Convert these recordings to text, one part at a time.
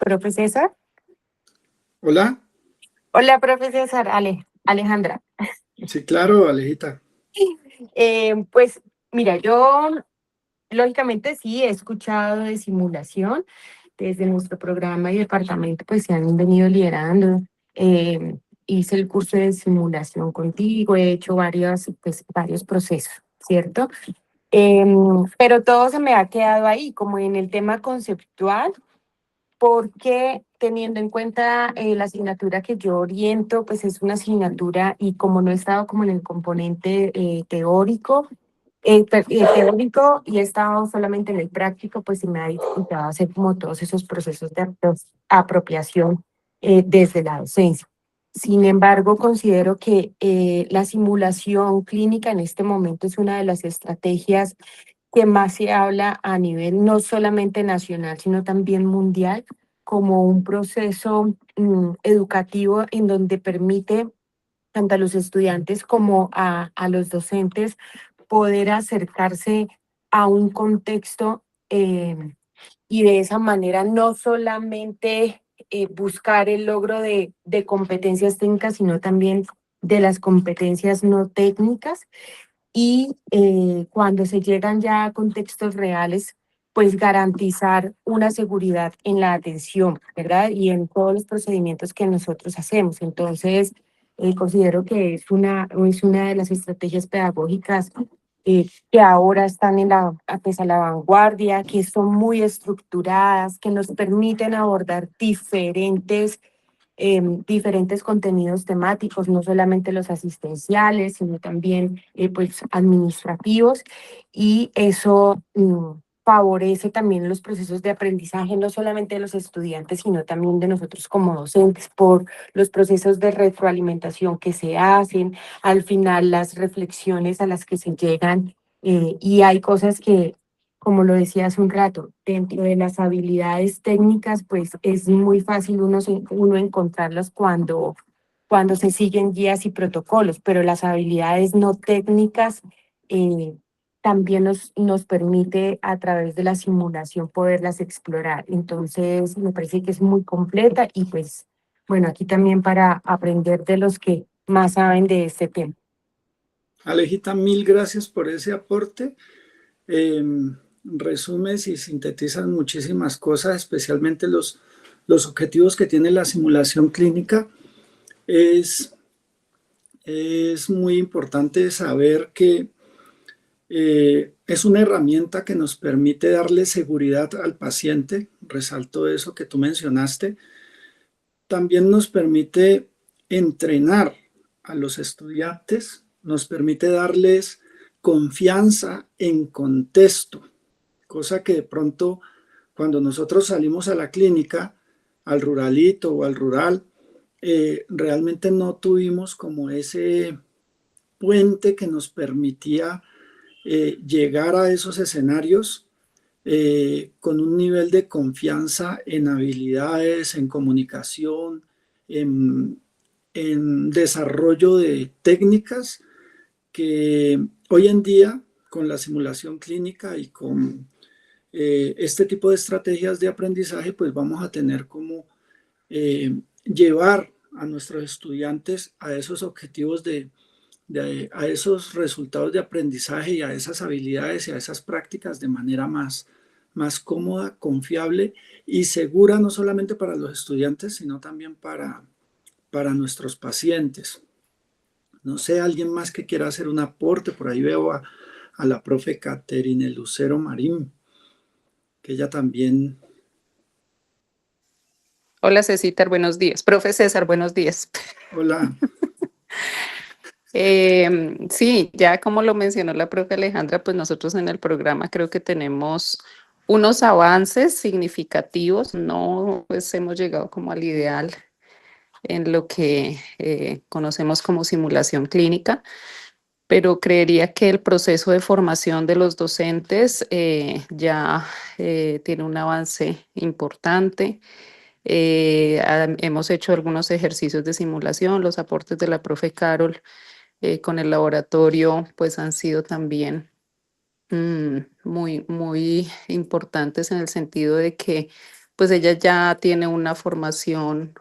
profe César. Hola. Hola, profe César, Alejandra. Sí, claro, Alejita. Pues mira, yo lógicamente sí he escuchado de simulación desde nuestro programa y departamento, pues se han venido liderando. Hice el curso de simulación contigo, he hecho varios procesos, ¿cierto? Pero todo se me ha quedado ahí, como en el tema conceptual, porque teniendo en cuenta la asignatura que yo oriento, pues es una asignatura y como no he estado como en el componente teórico y he estado solamente en el práctico, pues se me ha dificultado hacer como todos esos procesos de apropiación desde la docencia. Sin embargo, considero que la simulación clínica en este momento es una de las estrategias que más se habla a nivel no solamente nacional, sino también mundial, como un proceso educativo en donde permite tanto a los estudiantes como a los docentes poder acercarse a un contexto y de esa manera no solamente buscar el logro de competencias técnicas, sino también de las competencias no técnicas y cuando se llegan ya a contextos reales, pues garantizar una seguridad en la atención, ¿verdad? Y en todos los procedimientos que nosotros hacemos. Entonces, considero que es una de las estrategias pedagógicas que ahora están pues, a la vanguardia, que son muy estructuradas, que nos permiten abordar diferentes contenidos temáticos, no solamente los asistenciales, sino también pues administrativos, y eso favorece también los procesos de aprendizaje, no solamente de los estudiantes, sino también de nosotros como docentes, por los procesos de retroalimentación que se hacen, al final las reflexiones a las que se llegan, y hay cosas que, como lo decía hace un rato, dentro de las habilidades técnicas, pues es muy fácil uno encontrarlas cuando se siguen guías y protocolos, pero las habilidades no técnicas también nos permite a través de la simulación poderlas explorar. Entonces, me parece que es muy completa y pues, bueno, aquí también para aprender de los que más saben de este tema. Alejita, mil gracias por ese aporte. Resumes y sintetizas muchísimas cosas, especialmente los objetivos que tiene la simulación clínica. Es muy importante saber que es una herramienta que nos permite darle seguridad al paciente. Resalto eso que tú mencionaste. También nos permite entrenar a los estudiantes, nos permite darles confianza en contexto, cosa que de pronto cuando nosotros salimos a la clínica, al ruralito o al rural, realmente no tuvimos como ese puente que nos permitía llegar a esos escenarios con un nivel de confianza en habilidades, en comunicación, en, en desarrollo de técnicas que hoy en día con la simulación clínica y con este tipo de estrategias de aprendizaje, pues vamos a tener como llevar a nuestros estudiantes a esos objetivos a esos resultados de aprendizaje y a esas habilidades y a esas prácticas de manera más cómoda, confiable y segura, no solamente para los estudiantes, sino también para nuestros pacientes. No sé, alguien más que quiera hacer un aporte, por ahí veo a la profe Caterine Lucero Marín, que ella también... Hola Cecita, buenos días. Profe César, buenos días. Hola. Sí, ya como lo mencionó la profe Alejandra, pues nosotros en el programa creo que tenemos unos avances significativos, no pues hemos llegado como al ideal en lo que conocemos como simulación clínica, pero creería que el proceso de formación de los docentes ya tiene un avance importante. Hemos hecho algunos ejercicios de simulación, los aportes de la profe Carol con el laboratorio, pues han sido también muy importantes en el sentido de que pues ella ya tiene una formación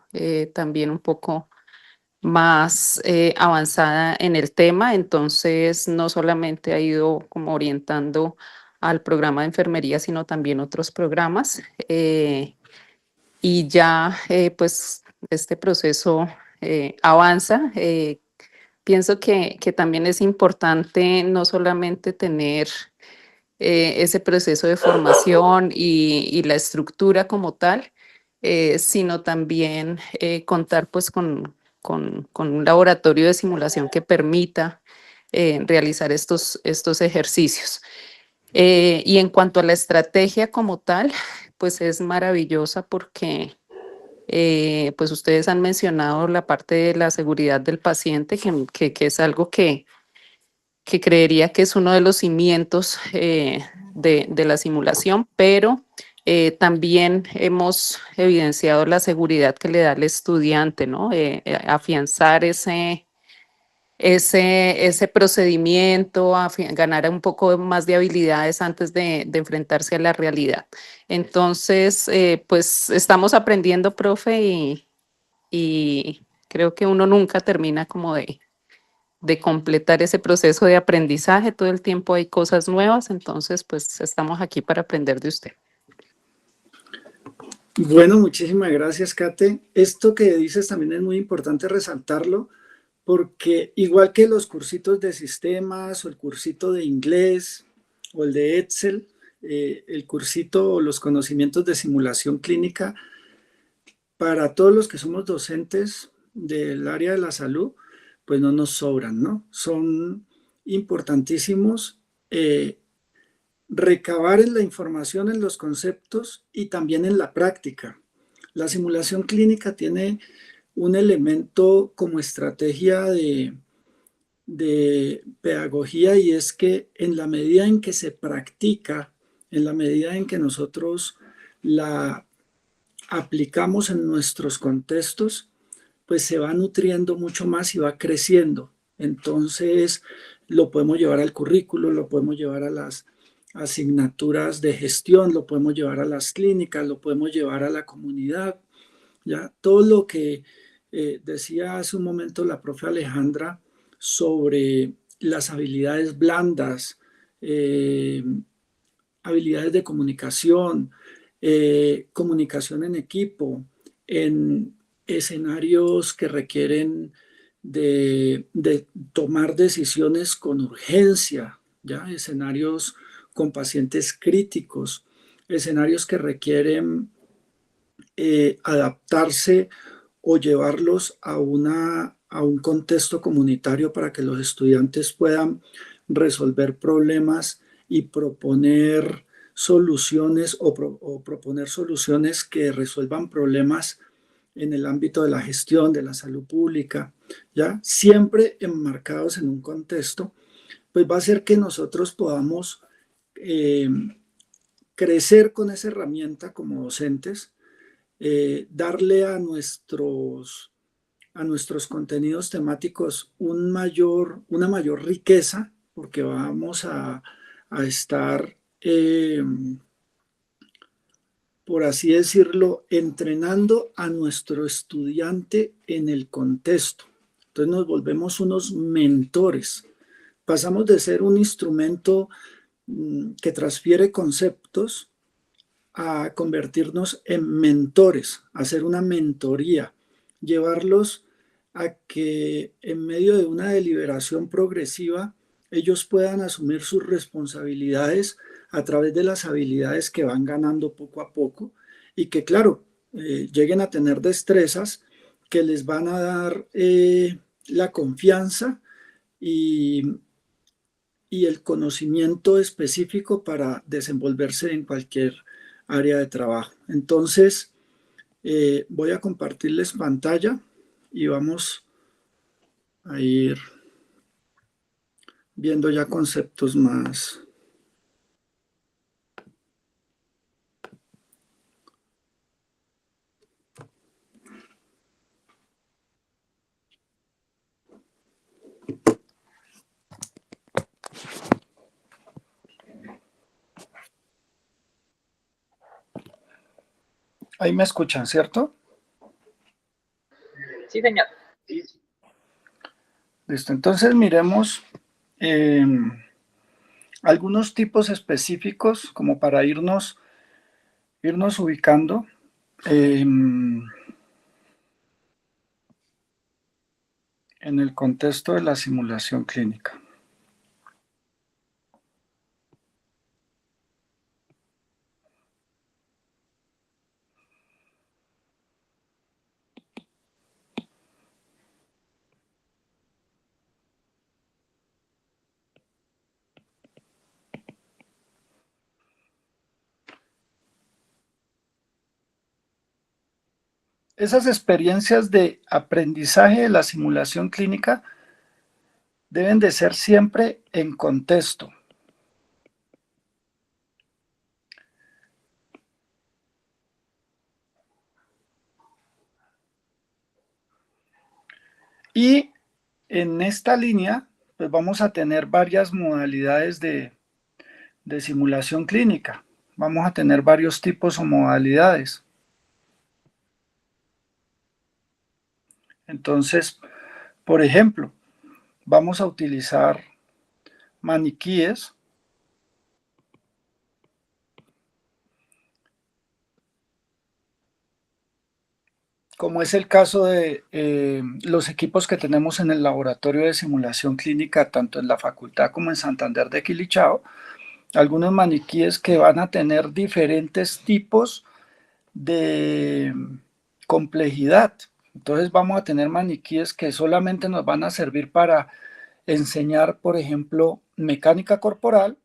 también un poco más avanzada en el tema, entonces no solamente ha ido como orientando al programa de enfermería, sino también otros programas. Y ya pues este proceso avanza. Pienso que también es importante no solamente tener ese proceso de formación y la estructura como tal, sino también contar pues con un laboratorio de simulación que permita realizar estos ejercicios. Y en cuanto a la estrategia como tal, pues es maravillosa porque pues ustedes han mencionado la parte de la seguridad del paciente, que es algo que creería que es uno de los cimientos de la simulación, pero también hemos evidenciado la seguridad que le da al estudiante, ¿no? Afianzar ese procedimiento, ganar un poco más de habilidades antes de enfrentarse a la realidad. Entonces, pues estamos aprendiendo, profe, y creo que uno nunca termina como de completar ese proceso de aprendizaje. Todo el tiempo hay cosas nuevas, entonces pues estamos aquí para aprender de usted. Bueno, muchísimas gracias, Kate. Esto que dices también es muy importante resaltarlo, porque igual que los cursitos de sistemas o el cursito de inglés o el de Excel, el cursito o los conocimientos de simulación clínica, para todos los que somos docentes del área de la salud, pues no nos sobran, ¿no? Son importantísimos recabar en la información, en los conceptos y también en la práctica. La simulación clínica tiene un elemento como estrategia de pedagogía, y es que en la medida en que se practica, en la medida en que nosotros la aplicamos en nuestros contextos, pues se va nutriendo mucho más y va creciendo. Entonces lo podemos llevar al currículo, lo podemos llevar a las asignaturas de gestión, lo podemos llevar a las clínicas, lo podemos llevar a la comunidad. Ya todo lo que decía hace un momento la profe Alejandra sobre las habilidades blandas, eh, habilidades de comunicación, comunicación en equipo, en escenarios que requieren de tomar decisiones con urgencia, ¿ya? Escenarios con pacientes críticos, escenarios que requieren adaptarse o llevarlos a un contexto comunitario para que los estudiantes puedan resolver problemas y proponer soluciones o proponer soluciones que resuelvan problemas en el ámbito de la gestión, de la salud pública, ¿ya? Siempre enmarcados en un contexto, pues va a hacer que nosotros podamos eh, crecer con esa herramienta como docentes, darle a nuestros contenidos temáticos una mayor riqueza, porque vamos a estar, por así decirlo, entrenando a nuestro estudiante en el contexto. Entonces nos volvemos unos mentores. Pasamos de ser un instrumento que transfiere conceptos a convertirnos en mentores, hacer una mentoría, llevarlos a que en medio de una deliberación progresiva ellos puedan asumir sus responsabilidades a través de las habilidades que van ganando poco a poco, y que claro, lleguen a tener destrezas que les van a dar la confianza y, y el conocimiento específico para desenvolverse en cualquier área de trabajo. Entonces, voy a compartirles pantalla y vamos a ir viendo ya conceptos más. Ahí me escuchan, ¿cierto? Sí, señor. Listo, entonces miremos algunos tipos específicos como para irnos ubicando. En el contexto de la simulación clínica. Esas experiencias de aprendizaje de la simulación clínica deben de ser siempre en contexto. Y en esta línea, pues vamos a tener varias modalidades de simulación clínica. Vamos a tener varios tipos o modalidades. Entonces, por ejemplo, vamos a utilizar maniquíes como es el caso de los equipos que tenemos en el laboratorio de simulación clínica, tanto en la facultad como en Santander de Quilichao, algunos maniquíes que van a tener diferentes tipos de complejidad. Entonces vamos a tener maniquíes que solamente nos van a servir para enseñar, por ejemplo, mecánica corporal,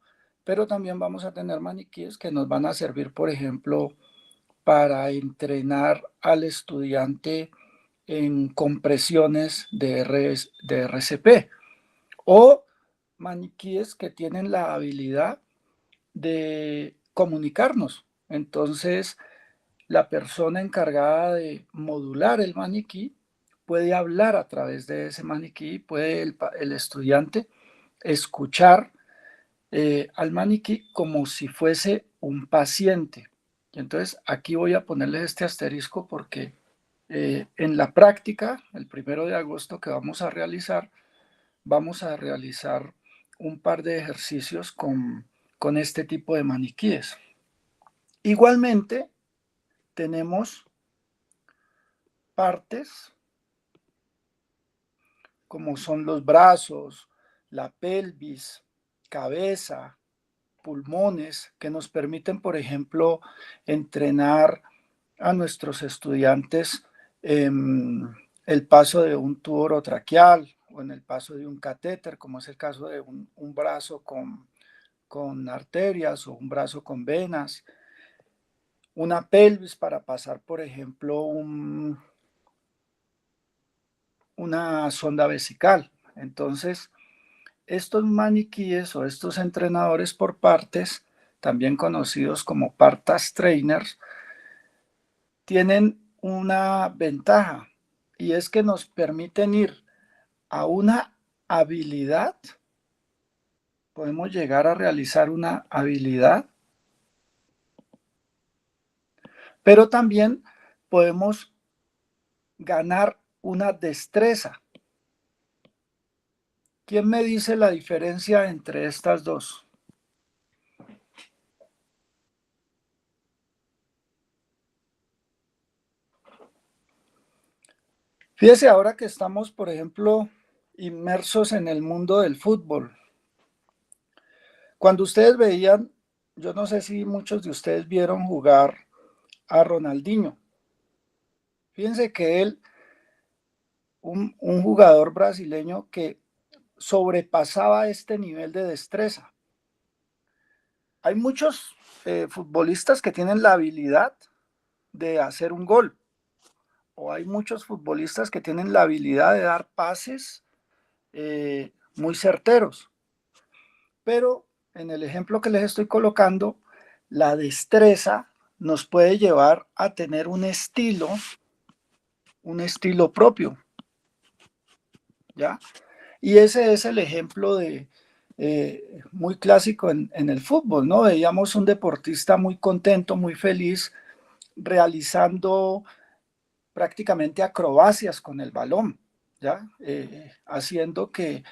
pero también vamos a tener maniquíes que nos van a servir, por ejemplo, para entrenar al estudiante en compresiones de RCP o maniquíes que tienen la habilidad de comunicarnos. Entonces, la persona encargada de modular el maniquí puede hablar a través de ese maniquí, puede el estudiante escuchar al maniquí como si fuese un paciente. Y entonces aquí voy a ponerle este asterisco porque en la práctica, el 1 de agosto que vamos a realizar un par de ejercicios con este tipo de maniquíes. Igualmente, tenemos partes como son los brazos, la pelvis, cabeza, pulmones, que nos permiten, por ejemplo, entrenar a nuestros estudiantes en el paso de un tubo orotraqueal o en el paso de un catéter, como es el caso de un brazo con arterias o un brazo con venas, una pelvis para pasar, por ejemplo, una sonda vesical. Entonces, estos maniquíes o estos entrenadores por partes, también conocidos como partas trainers, tienen una ventaja y es que nos permiten ir a una habilidad, podemos llegar a realizar una habilidad, pero también podemos ganar una destreza. ¿Quién me dice la diferencia entre estas dos? Fíjese ahora que estamos, por ejemplo, inmersos en el mundo del fútbol. Cuando ustedes veían, yo no sé si muchos de ustedes vieron jugar a Ronaldinho. Fíjense que él, un jugador brasileño que sobrepasaba este nivel de destreza. Hay muchos futbolistas que tienen la habilidad de hacer un gol, o hay muchos futbolistas que tienen la habilidad de dar pases muy certeros. Pero en el ejemplo que les estoy colocando, la destreza nos puede llevar a tener un estilo propio, ¿ya? Y ese es el ejemplo de muy clásico en el fútbol, ¿no? Veíamos un deportista muy contento, muy feliz, realizando prácticamente acrobacias con el balón, ¿ya? Haciendo que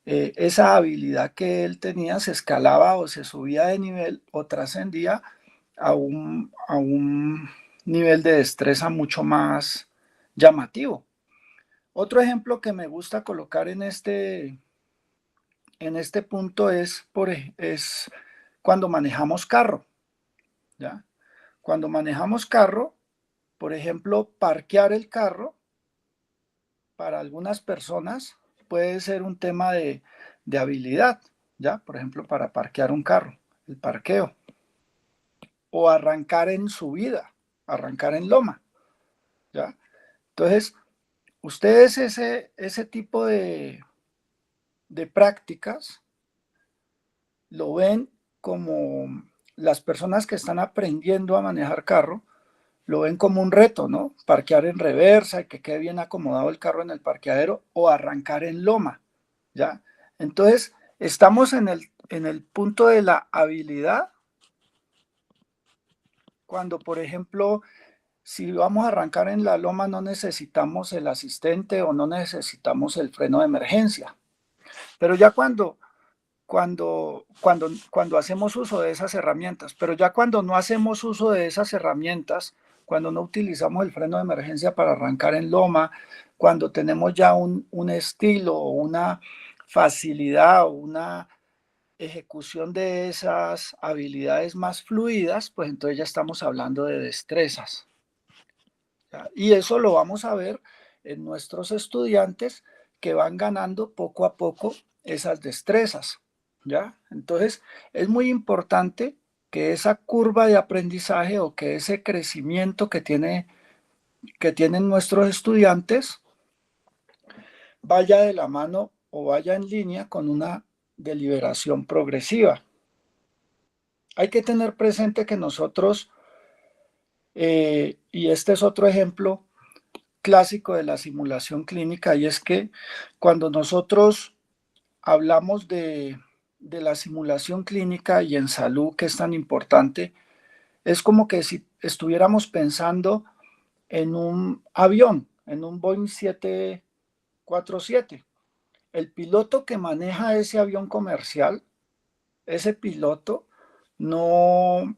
esa habilidad que él tenía se escalaba o se subía de nivel o trascendía a un nivel de destreza mucho más llamativo. Otro ejemplo que me gusta colocar en este punto es cuando manejamos carro, ¿ya? Cuando manejamos carro, por ejemplo, parquear el carro para algunas personas puede ser un tema de habilidad, ¿ya? Por ejemplo, para parquear un carro, el parqueo, o arrancar en subida, arrancar en loma, ¿ya? Entonces, ustedes ese tipo de prácticas lo ven como las personas que están aprendiendo a manejar carro, lo ven como un reto, ¿no? Parquear en reversa y que quede bien acomodado el carro en el parqueadero o arrancar en loma, ¿ya? Entonces, estamos en el punto de la habilidad cuando, por ejemplo, si vamos a arrancar en la loma no necesitamos el asistente o no necesitamos el freno de emergencia. Pero ya cuando hacemos uso de esas herramientas, pero ya cuando no hacemos uso de esas herramientas, cuando no utilizamos el freno de emergencia para arrancar en loma, cuando tenemos ya un estilo o una facilidad o una ejecución de esas habilidades más fluidas, pues entonces ya estamos hablando de destrezas. ¿Ya? Y eso lo vamos a ver en nuestros estudiantes que van ganando poco a poco esas destrezas. ¿Ya? Entonces, es muy importante que esa curva de aprendizaje o que ese crecimiento que tienen nuestros estudiantes vaya de la mano o vaya en línea con una deliberación progresiva. Hay que tener presente que nosotros, y este es otro ejemplo clásico de la simulación clínica, y es que cuando nosotros hablamos de la simulación clínica y en salud, que es tan importante, es como que si estuviéramos pensando en un avión, en un Boeing 747. El piloto que maneja ese avión comercial, ese piloto no,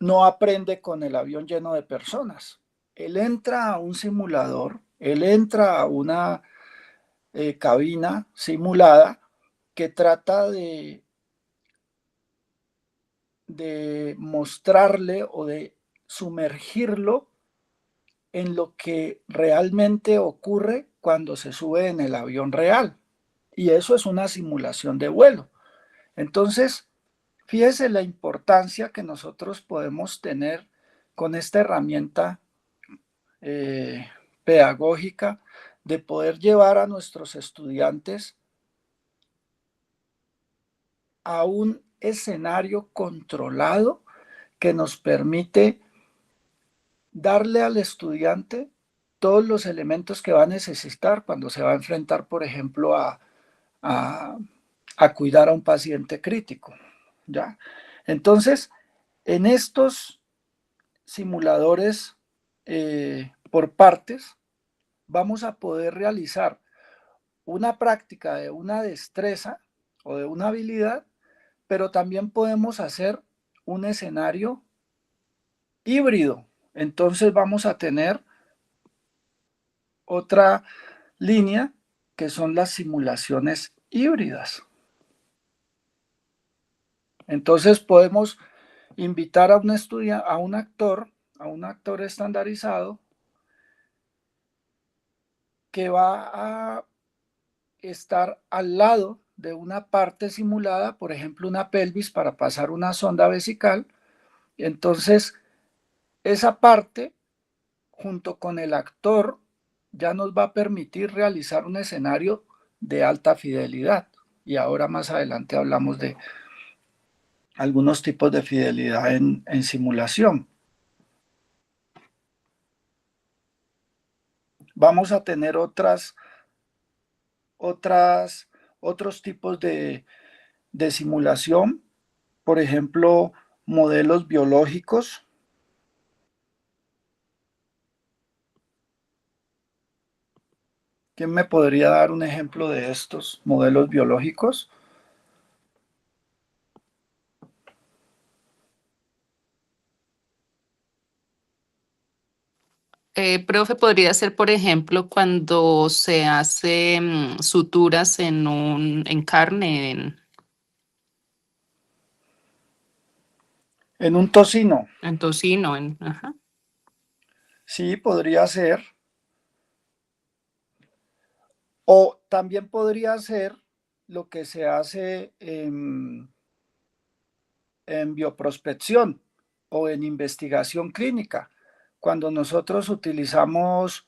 no aprende con el avión lleno de personas. Él entra a un simulador, él entra a una cabina simulada que trata de mostrarle o de sumergirlo en lo que realmente ocurre cuando se sube en el avión real. Y eso es una simulación de vuelo. Entonces, fíjese la importancia que nosotros podemos tener con esta herramienta pedagógica de poder llevar a nuestros estudiantes a un escenario controlado que nos permite darle al estudiante todos los elementos que va a necesitar cuando se va a enfrentar, por ejemplo, a cuidar a un paciente crítico, ¿ya? Entonces, en estos simuladores por partes, vamos a poder realizar una práctica de una destreza o de una habilidad, pero también podemos hacer un escenario híbrido. Entonces vamos a tener otra línea que son las simulaciones híbridas. Entonces podemos invitar a un estudiante, a un actor estandarizado que va a estar al lado de una parte simulada, por ejemplo, una pelvis para pasar una sonda vesical. Entonces, esa parte, junto con el actor, ya nos va a permitir realizar un escenario de alta fidelidad. Y ahora más adelante hablamos de algunos tipos de fidelidad en simulación. Vamos a tener otros tipos de simulación, por ejemplo, modelos biológicos, ¿Quién me podría dar un ejemplo de estos modelos biológicos? Profe, podría ser, por ejemplo, cuando se hace suturas en carne, En un tocino, en tocino, ajá. sí, podría ser. O también podría ser lo que se hace en bioprospección o en investigación clínica, cuando nosotros utilizamos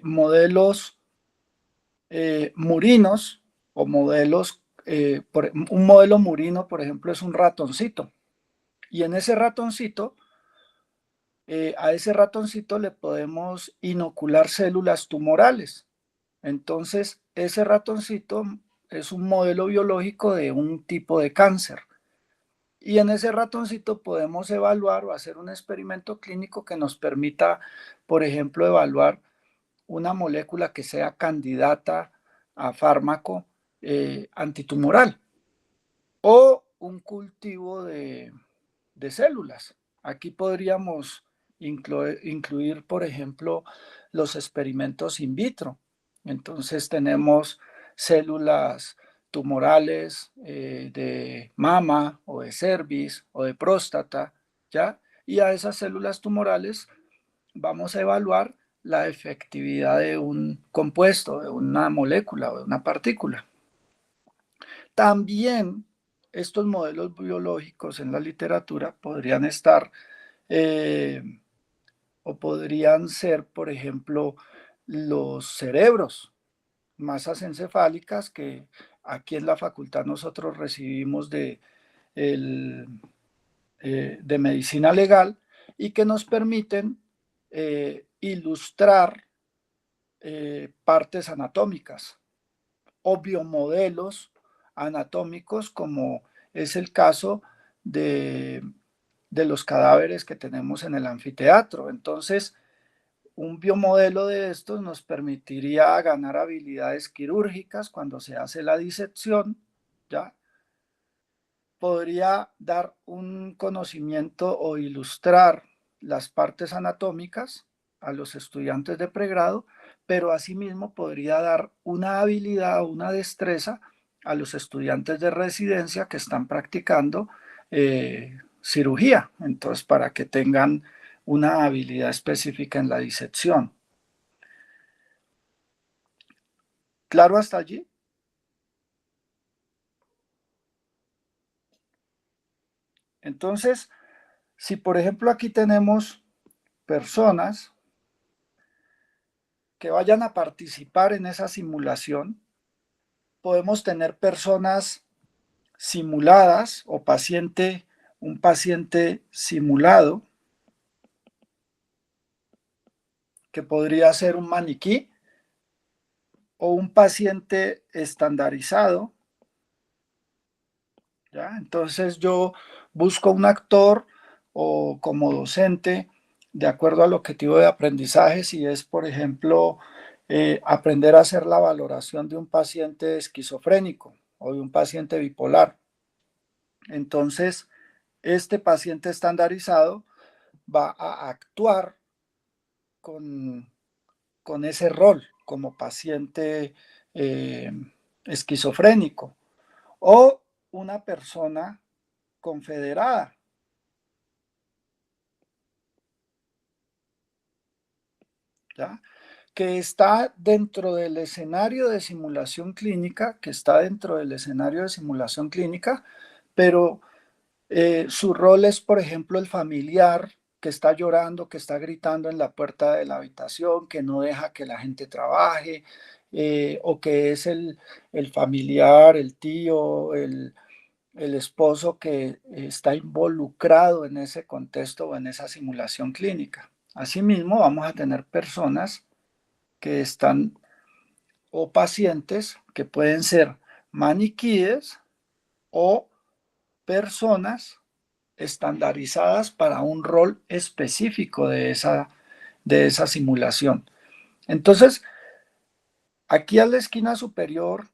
modelos murinos o modelos, un modelo murino, por ejemplo, es un ratoncito. Y en ese ratoncito, a ese ratoncito le podemos inocular células tumorales. Entonces, ese ratoncito es un modelo biológico de un tipo de cáncer. Y en ese ratoncito podemos evaluar o hacer un experimento clínico que nos permita, por ejemplo, evaluar una molécula que sea candidata a fármaco antitumoral o un cultivo de células. Aquí podríamos incluir, por ejemplo, los experimentos in vitro. Entonces tenemos células tumorales de mama o de cervix o de próstata, ¿ya? Y a esas células tumorales vamos a evaluar la efectividad de un compuesto, de una molécula o de una partícula. También estos modelos biológicos en la literatura podrían estar eh, o podrían ser, por ejemplo, los cerebros, masas encefálicas que aquí en la facultad nosotros recibimos de medicina legal y que nos permiten ilustrar partes anatómicas o biomodelos anatómicos, como es el caso de los cadáveres que tenemos en el anfiteatro. Entonces, un biomodelo de estos nos permitiría ganar habilidades quirúrgicas cuando se hace la disección, ¿ya? Podría dar un conocimiento o ilustrar las partes anatómicas a los estudiantes de pregrado, pero asimismo podría dar una habilidad o una destreza a los estudiantes de residencia que están practicando cirugía, entonces para que tengan una habilidad específica en la disección. ¿Claro hasta allí? Entonces, si por ejemplo aquí tenemos personas que vayan a participar en esa simulación, podemos tener personas simuladas o un paciente simulado, que podría ser un maniquí, o un paciente estandarizado, ¿ya? Entonces yo busco un actor o como docente, de acuerdo al objetivo de aprendizaje, si es, por ejemplo, aprender a hacer la valoración de un paciente esquizofrénico o de un paciente bipolar. Entonces, este paciente estandarizado va a actuar con, con ese rol como paciente eh, esquizofrénico o una persona confederada, ¿ya? Que está dentro del escenario de simulación clínica, pero su rol es, por ejemplo, el familiar que está llorando, que está gritando en la puerta de la habitación, que no deja que la gente trabaje, o que es el familiar, el tío, el esposo que está involucrado en ese contexto o en esa simulación clínica. Asimismo, vamos a tener personas que están o pacientes que pueden ser maniquíes o personas estandarizadas para un rol específico de esa simulación. Entonces, Aquí a la esquina superior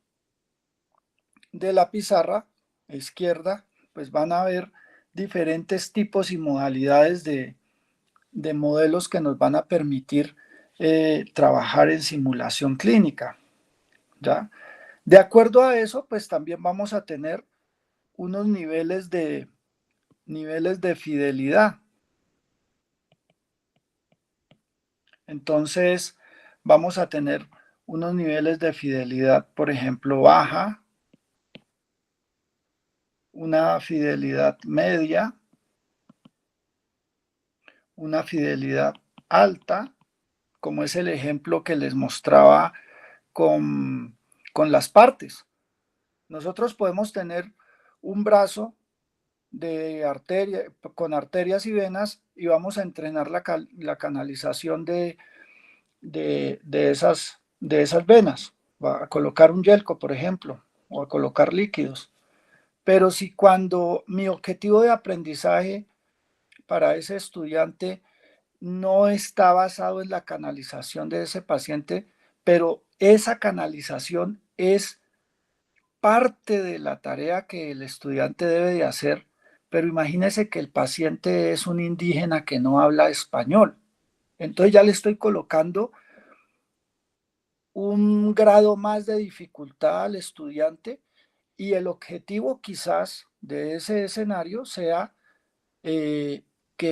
de la pizarra izquierda, pues van a ver diferentes tipos y modalidades de modelos que nos van a permitir trabajar en simulación clínica, ¿ya? De acuerdo a eso, pues también vamos a tener unos niveles de fidelidad. Entonces, vamos a tener unos niveles de fidelidad, por ejemplo, baja, una fidelidad media, una fidelidad alta, como es el ejemplo que les mostraba con las partes. Nosotros podemos tener un brazo de arteria, con arterias y venas, y vamos a entrenar la canalización de esas venas. Va a colocar un yelco, por ejemplo, o a colocar líquidos. Pero si cuando mi objetivo de aprendizaje para ese estudiante no está basado en la canalización de ese paciente, pero esa canalización es parte de la tarea que el estudiante debe de hacer, pero imagínese que el paciente es un indígena que no habla español. Entonces ya le estoy colocando un grado más de dificultad al estudiante y el objetivo quizás de ese escenario sea que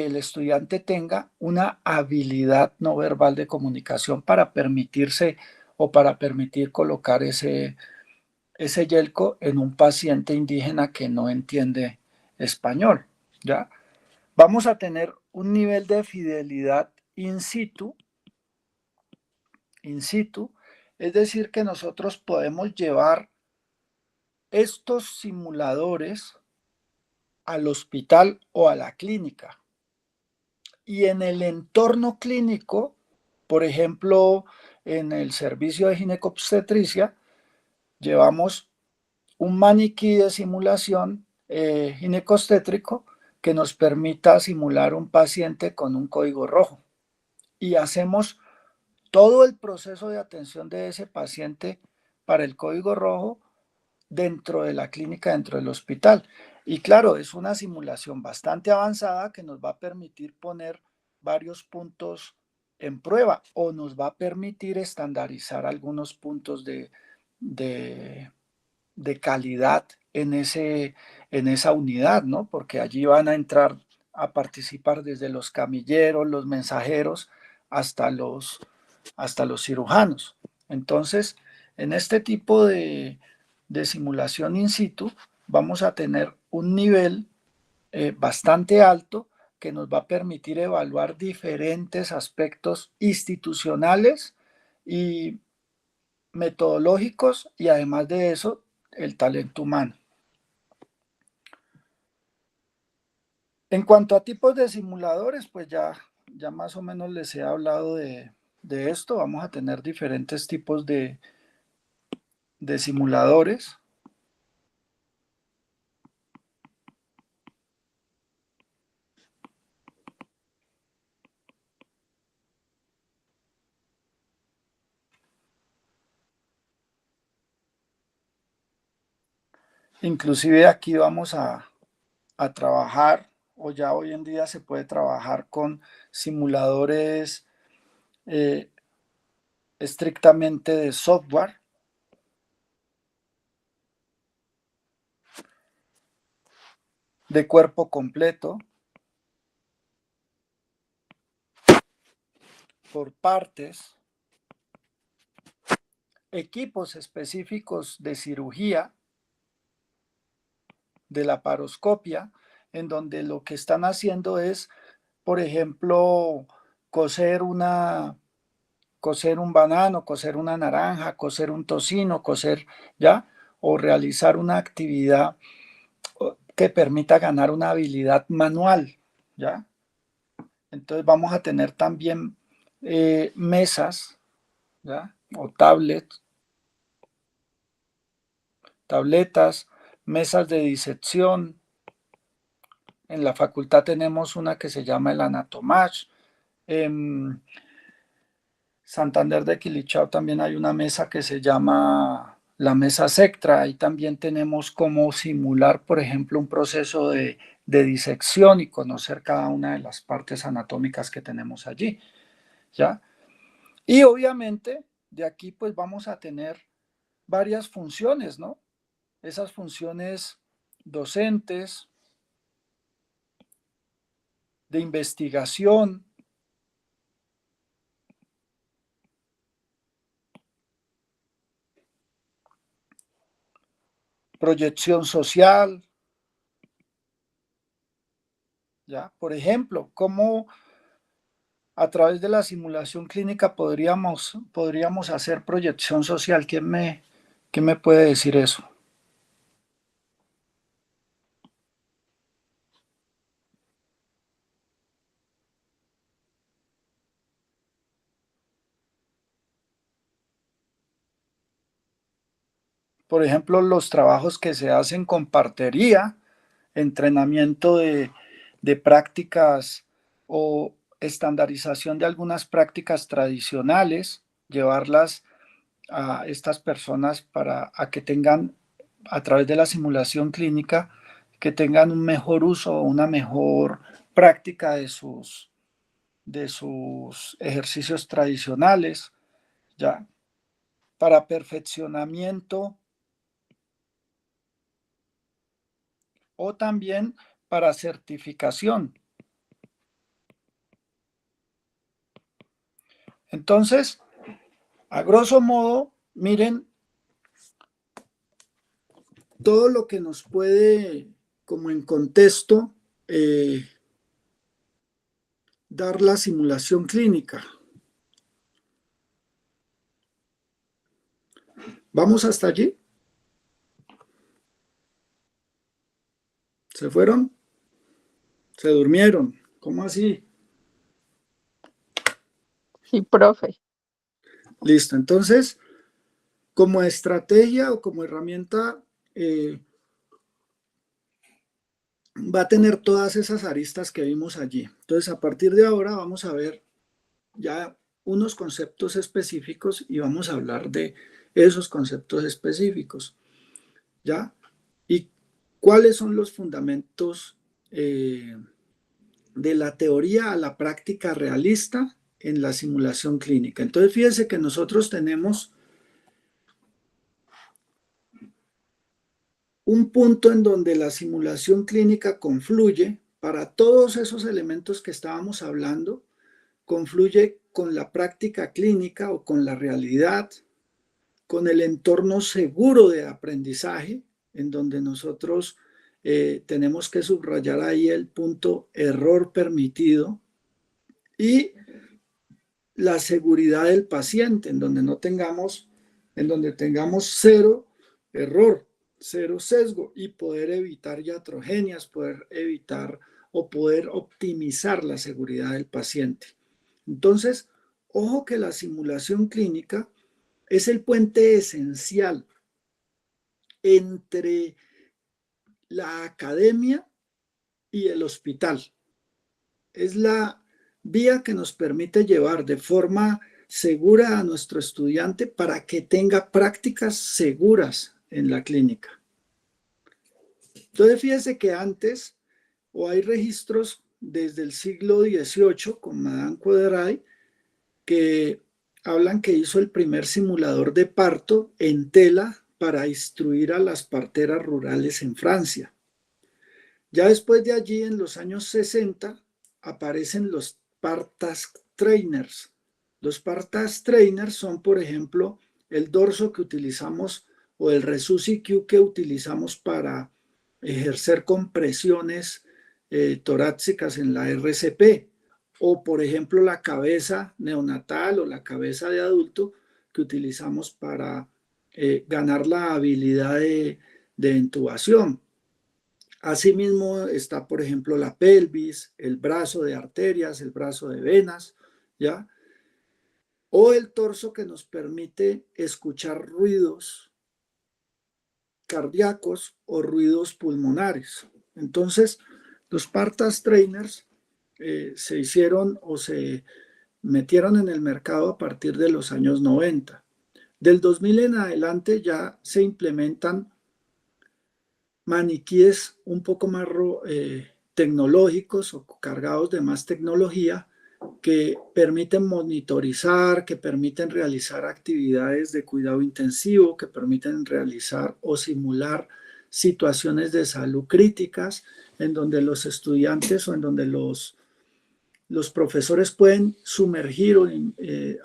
el estudiante tenga una habilidad no verbal de comunicación para permitirse o para permitir colocar ese yelco en un paciente indígena que no entiende español, ¿ya? Vamos a tener un nivel de fidelidad in situ, es decir, que nosotros podemos llevar estos simuladores al hospital o a la clínica. Y en el entorno clínico, por ejemplo, en el servicio de ginecobstetricia, llevamos un maniquí de simulación ginecostétrico que nos permita simular un paciente con un código rojo. Y hacemos todo el proceso de atención de ese paciente para el código rojo dentro de la clínica, dentro del hospital. Y claro, es una simulación bastante avanzada que nos va a permitir poner varios puntos en prueba o nos va a permitir estandarizar algunos puntos de calidad en esa unidad, ¿no? Porque allí van a entrar a participar desde los camilleros, los mensajeros, hasta los cirujanos. Entonces, en este tipo de simulación in situ, vamos a tener un nivel bastante alto que nos va a permitir evaluar diferentes aspectos institucionales y metodológicos y además de eso, el talento humano. En cuanto a tipos de simuladores, pues ya más o menos les he hablado de esto. Vamos a tener diferentes tipos de simuladores. Inclusive aquí vamos a trabajar, o ya hoy en día se puede trabajar con simuladores estrictamente de software. De cuerpo completo, por partes, equipos específicos de cirugía, de laparoscopia, en donde lo que están haciendo es, por ejemplo, coser un banano, coser una naranja, coser un tocino, coser, ¿ya? O realizar una actividad que permita ganar una habilidad manual, ¿ya? Entonces vamos a tener también mesas, ¿ya? O tabletas, mesas de disección. En la facultad tenemos una que se llama el Anatomage. Santander de Quilichao también hay una mesa que se llama la mesa Sectra. Ahí también tenemos cómo simular, por ejemplo, un proceso de disección y conocer cada una de las partes anatómicas que tenemos allí, ¿ya? Y obviamente de aquí pues vamos a tener varias funciones, ¿no? Esas funciones docentes, de investigación, proyección social, ¿ya? Por ejemplo, cómo a través de la simulación clínica podríamos hacer proyección social. ¿Quién me puede decir eso? Por ejemplo, los trabajos que se hacen con partería, entrenamiento de prácticas o estandarización de algunas prácticas tradicionales, llevarlas a estas personas para a que tengan, a través de la simulación clínica, que tengan un mejor uso, una mejor práctica de sus ejercicios tradicionales, ¿ya? Para perfeccionamiento o también para certificación. Entonces, a grosso modo, miren todo lo que nos puede, como en contexto, dar la simulación clínica. ¿Vamos hasta allí? ¿Se fueron? ¿Se durmieron? ¿Cómo así? Sí, profe. Listo. Entonces, como estrategia o como herramienta, va a tener todas esas aristas que vimos allí. Entonces, a partir de ahora vamos a ver ya unos conceptos específicos y vamos a hablar de esos conceptos específicos, ¿ya? Y cuáles son los fundamentos de la teoría a la práctica realista en la simulación clínica. Entonces, fíjense que nosotros tenemos un punto en donde la simulación clínica confluye para todos esos elementos que estábamos hablando, confluye con la práctica clínica o con la realidad, con el entorno seguro de aprendizaje, en donde nosotros tenemos que subrayar ahí el punto error permitido, y la seguridad del paciente, en donde tengamos cero error, cero sesgo y poder evitar iatrogenias, poder evitar o poder optimizar la seguridad del paciente. Entonces, ojo que la simulación clínica es el puente esencial entre la academia y el hospital. Es la vía que nos permite llevar de forma segura a nuestro estudiante para que tenga prácticas seguras en la clínica. Entonces, fíjese que antes, o hay registros desde el siglo XVIII con Madame Queudray, que hablan que hizo el primer simulador de parto en tela para instruir a las parteras rurales en Francia. Ya después de allí, en los años 60, aparecen los Partas Trainers. Los Partas Trainers son, por ejemplo, el dorso que utilizamos o el Resusci-Q que utilizamos para ejercer compresiones torácicas en la RCP, o por ejemplo la cabeza neonatal o la cabeza de adulto que utilizamos para ganar la habilidad de intubación. Asimismo está, por ejemplo, la pelvis, el brazo de arterias, el brazo de venas, ¿ya? O el torso que nos permite escuchar ruidos cardíacos o ruidos pulmonares. Entonces, los Partas Trainers se hicieron o se metieron en el mercado a partir de los años 90. Del 2000 en adelante ya se implementan maniquíes un poco más tecnológicos o cargados de más tecnología que permiten monitorizar, que permiten realizar actividades de cuidado intensivo, que permiten realizar o simular situaciones de salud críticas en donde los estudiantes o en donde los profesores pueden sumergir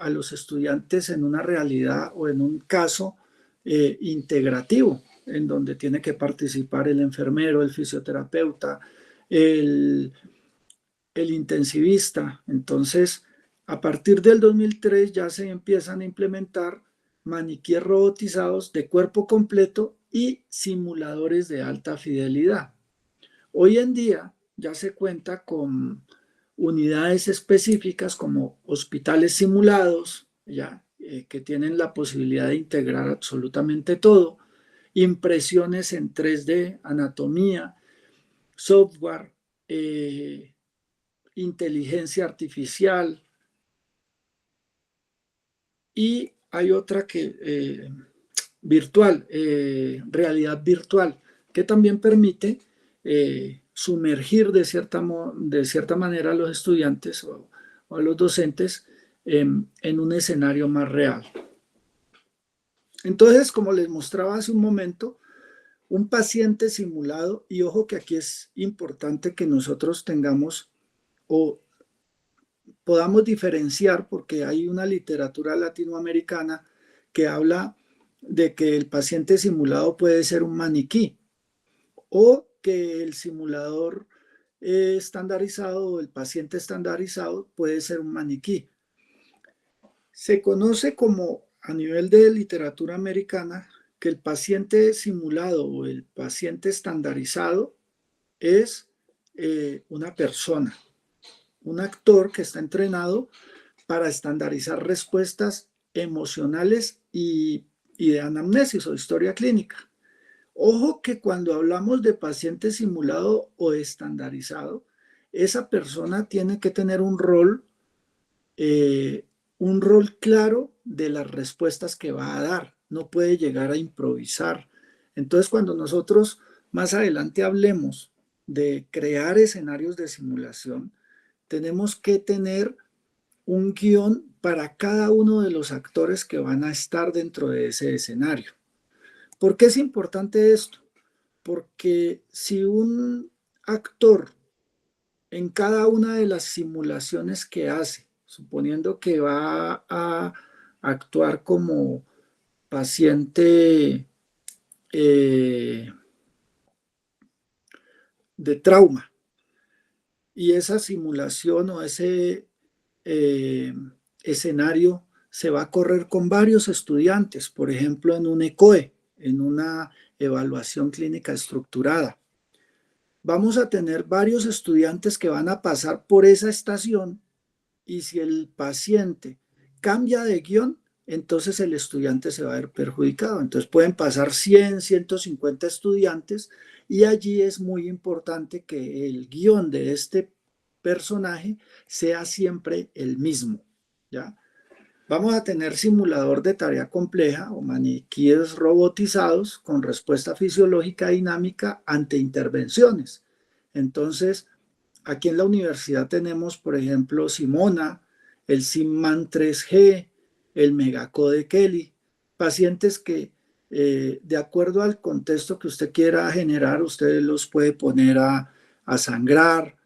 a los estudiantes en una realidad o en un caso integrativo, en donde tiene que participar el enfermero, el fisioterapeuta, el intensivista. Entonces, a partir del 2003 ya se empiezan a implementar maniquíes robotizados de cuerpo completo y simuladores de alta fidelidad. Hoy en día ya se cuenta con unidades específicas como hospitales simulados, ya, que tienen la posibilidad de integrar absolutamente todo, impresiones en 3D, anatomía, software, inteligencia artificial, y hay otra que virtual, realidad virtual, que también permite sumergir de cierta manera a los estudiantes o a los docentes en un escenario más real. Entonces, como les mostraba hace un momento, un paciente simulado, y ojo que aquí es importante que nosotros tengamos o podamos diferenciar, porque hay una literatura latinoamericana que habla de que el paciente simulado puede ser un maniquí o que el simulador estandarizado o el paciente estandarizado puede ser un maniquí. Se conoce como, a nivel de literatura americana, que el paciente simulado o el paciente estandarizado es una persona, un actor que está entrenado para estandarizar respuestas emocionales y de anamnesis o historia clínica. Ojo que cuando hablamos de paciente simulado o estandarizado, esa persona tiene que tener un rol claro de las respuestas que va a dar. No puede llegar a improvisar. Entonces, cuando nosotros más adelante hablemos de crear escenarios de simulación, tenemos que tener un guión para cada uno de los actores que van a estar dentro de ese escenario. ¿Por qué es importante esto? Porque si un actor en cada una de las simulaciones que hace, suponiendo que va a actuar como paciente de trauma, y esa simulación o ese escenario se va a correr con varios estudiantes, por ejemplo, en un ECOE, en una evaluación clínica estructurada. Vamos a tener varios estudiantes que van a pasar por esa estación, y si el paciente cambia de guión, entonces el estudiante se va a ver perjudicado. Entonces pueden pasar 100, 150 estudiantes, y allí es muy importante que el guión de este personaje sea siempre el mismo, ¿ya? Vamos a tener simulador de tarea compleja o maniquíes robotizados con respuesta fisiológica dinámica ante intervenciones. Entonces, aquí en la universidad tenemos, por ejemplo, Simona, el SimMan 3G, el Megacode Kelly, pacientes que de acuerdo al contexto que usted quiera generar, usted los puede poner a sangrar,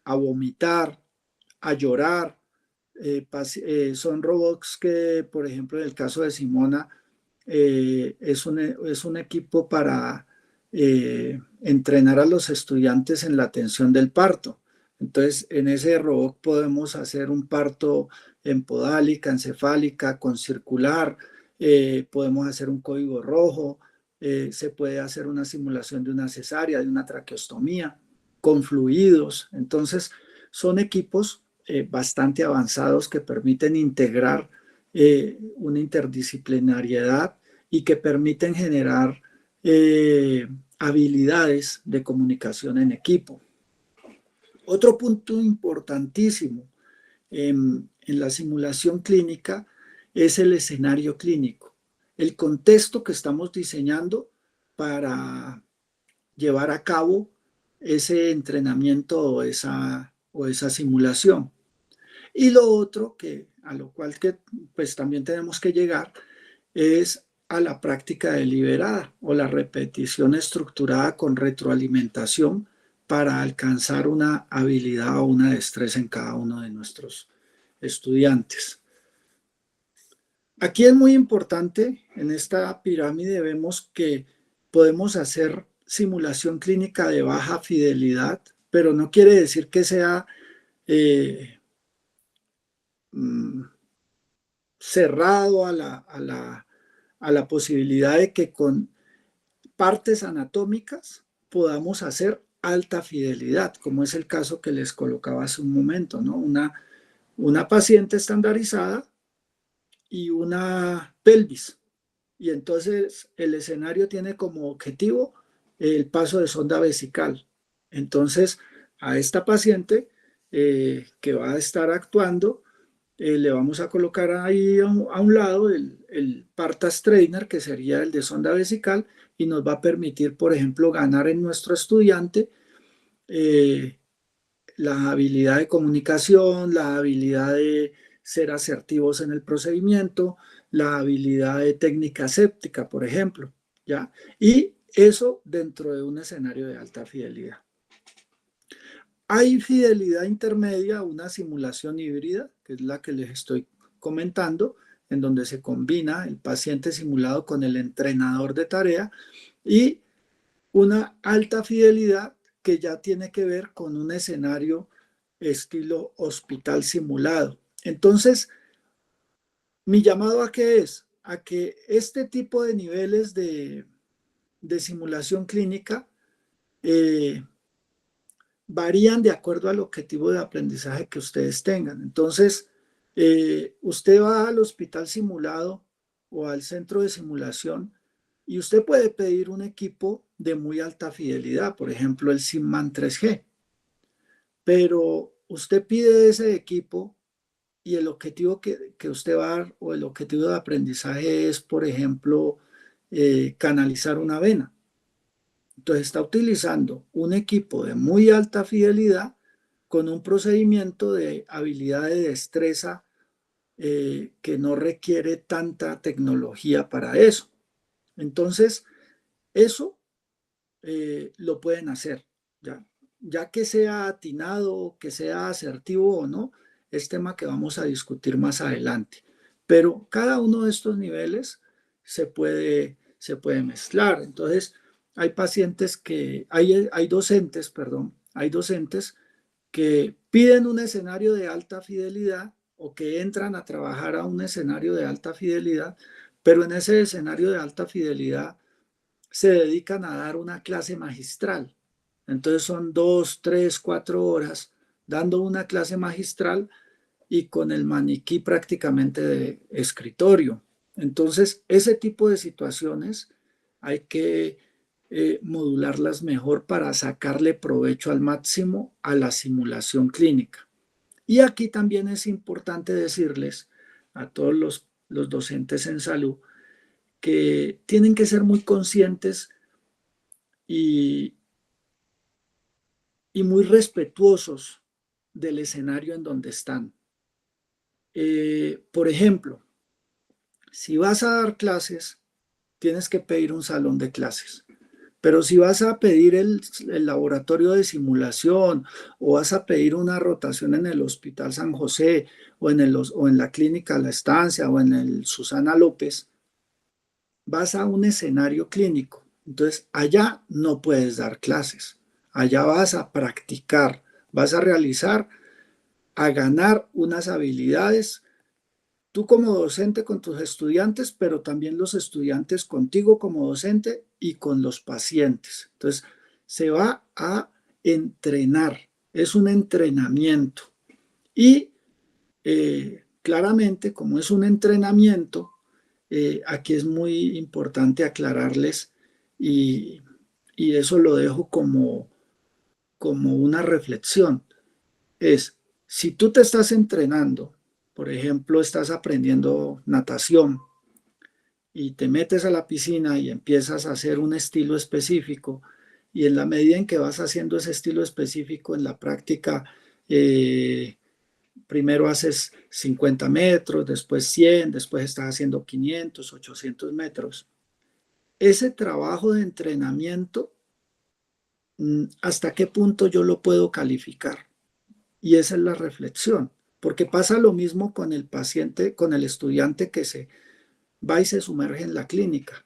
a vomitar, a llorar. Son robots que, por ejemplo, en el caso de Simona, es un equipo para entrenar a los estudiantes en la atención del parto. Entonces, en ese robot podemos hacer un parto en podálica, encefálica, con circular, podemos hacer un código rojo, se puede hacer una simulación de una cesárea, de una traqueostomía, con fluidos. Entonces, son equipos bastante avanzados que permiten integrar una interdisciplinariedad y que permiten generar habilidades de comunicación en equipo. Otro punto importantísimo en en la simulación clínica es el escenario clínico, el contexto que estamos diseñando para llevar a cabo ese entrenamiento o esa simulación. Y lo otro a lo cual pues también tenemos que llegar es a la práctica deliberada o la repetición estructurada con retroalimentación para alcanzar una habilidad o una destreza en cada uno de nuestros estudiantes. Aquí es muy importante, en esta pirámide vemos que podemos hacer simulación clínica de baja fidelidad, pero no quiere decir que sea cerrado a la posibilidad de que con partes anatómicas podamos hacer alta fidelidad, como es el caso que les colocaba hace un momento, ¿no? Una paciente estandarizada y una pelvis. Y entonces el escenario tiene como objetivo el paso de sonda vesical. Entonces a esta paciente que va a estar actuando, le vamos a colocar ahí a un lado el Partas Trainer, que sería el de sonda vesical, y nos va a permitir, por ejemplo, ganar en nuestro estudiante la habilidad de comunicación, la habilidad de ser asertivos en el procedimiento, la habilidad de técnica séptica, por ejemplo, ¿ya? Y eso dentro de un escenario de alta fidelidad. Hay fidelidad intermedia, una simulación híbrida, que es la que les estoy comentando, en donde se combina el paciente simulado con el entrenador de tarea, y una alta fidelidad que ya tiene que ver con un escenario estilo hospital simulado. Entonces, mi llamado a qué es? A que este tipo de niveles de simulación clínica varían de acuerdo al objetivo de aprendizaje que ustedes tengan. Entonces, usted va al hospital simulado o al centro de simulación y usted puede pedir un equipo de muy alta fidelidad, por ejemplo, el SIMMAN 3G, pero usted pide ese equipo y el objetivo que usted va a dar o el objetivo de aprendizaje es, por ejemplo, canalizar una vena. Entonces está utilizando un equipo de muy alta fidelidad con un procedimiento de habilidad de destreza que no requiere tanta tecnología para eso. Entonces, eso lo pueden hacer, ya que sea atinado, que sea asertivo o no, es tema que vamos a discutir más adelante. Pero cada uno de estos niveles se puede mezclar. Entonces, hay pacientes hay docentes, perdón, hay docentes que piden un escenario de alta fidelidad o que entran a trabajar a un escenario de alta fidelidad, pero en ese escenario de alta fidelidad se dedican a dar una clase magistral. Entonces son 2, 3, 4 horas dando una clase magistral y con el maniquí prácticamente de escritorio. Entonces, ese tipo de situaciones hay que modularlas mejor para sacarle provecho al máximo a la simulación clínica. Y aquí también es importante decirles a todos los docentes en salud que tienen que ser muy conscientes y muy respetuosos del escenario en donde están. Por ejemplo, si vas a dar clases, tienes que pedir un salón de clases. Pero si vas a pedir el laboratorio de simulación o vas a pedir una rotación en el Hospital San José o en la Clínica La Estancia o en el Susana López, vas a un escenario clínico. Entonces, allá no puedes dar clases. Allá vas a practicar, vas a realizar, a ganar unas habilidades, tú como docente con tus estudiantes, pero también los estudiantes contigo como docente y con los pacientes. Entonces, se va a entrenar, es un entrenamiento. Y claramente, como es un entrenamiento, aquí es muy importante aclararles y eso lo dejo como una reflexión. Es, si tú te estás entrenando por ejemplo, estás aprendiendo natación y te metes a la piscina y empiezas a hacer un estilo específico, y en la medida en que vas haciendo ese estilo específico en la práctica, primero haces 50 metros, después 100, después estás haciendo 500, 800 metros. Ese trabajo de entrenamiento, ¿hasta qué punto yo lo puedo calificar? Y esa es la reflexión, porque pasa lo mismo con el paciente, con el estudiante que se va y se sumerge en la clínica,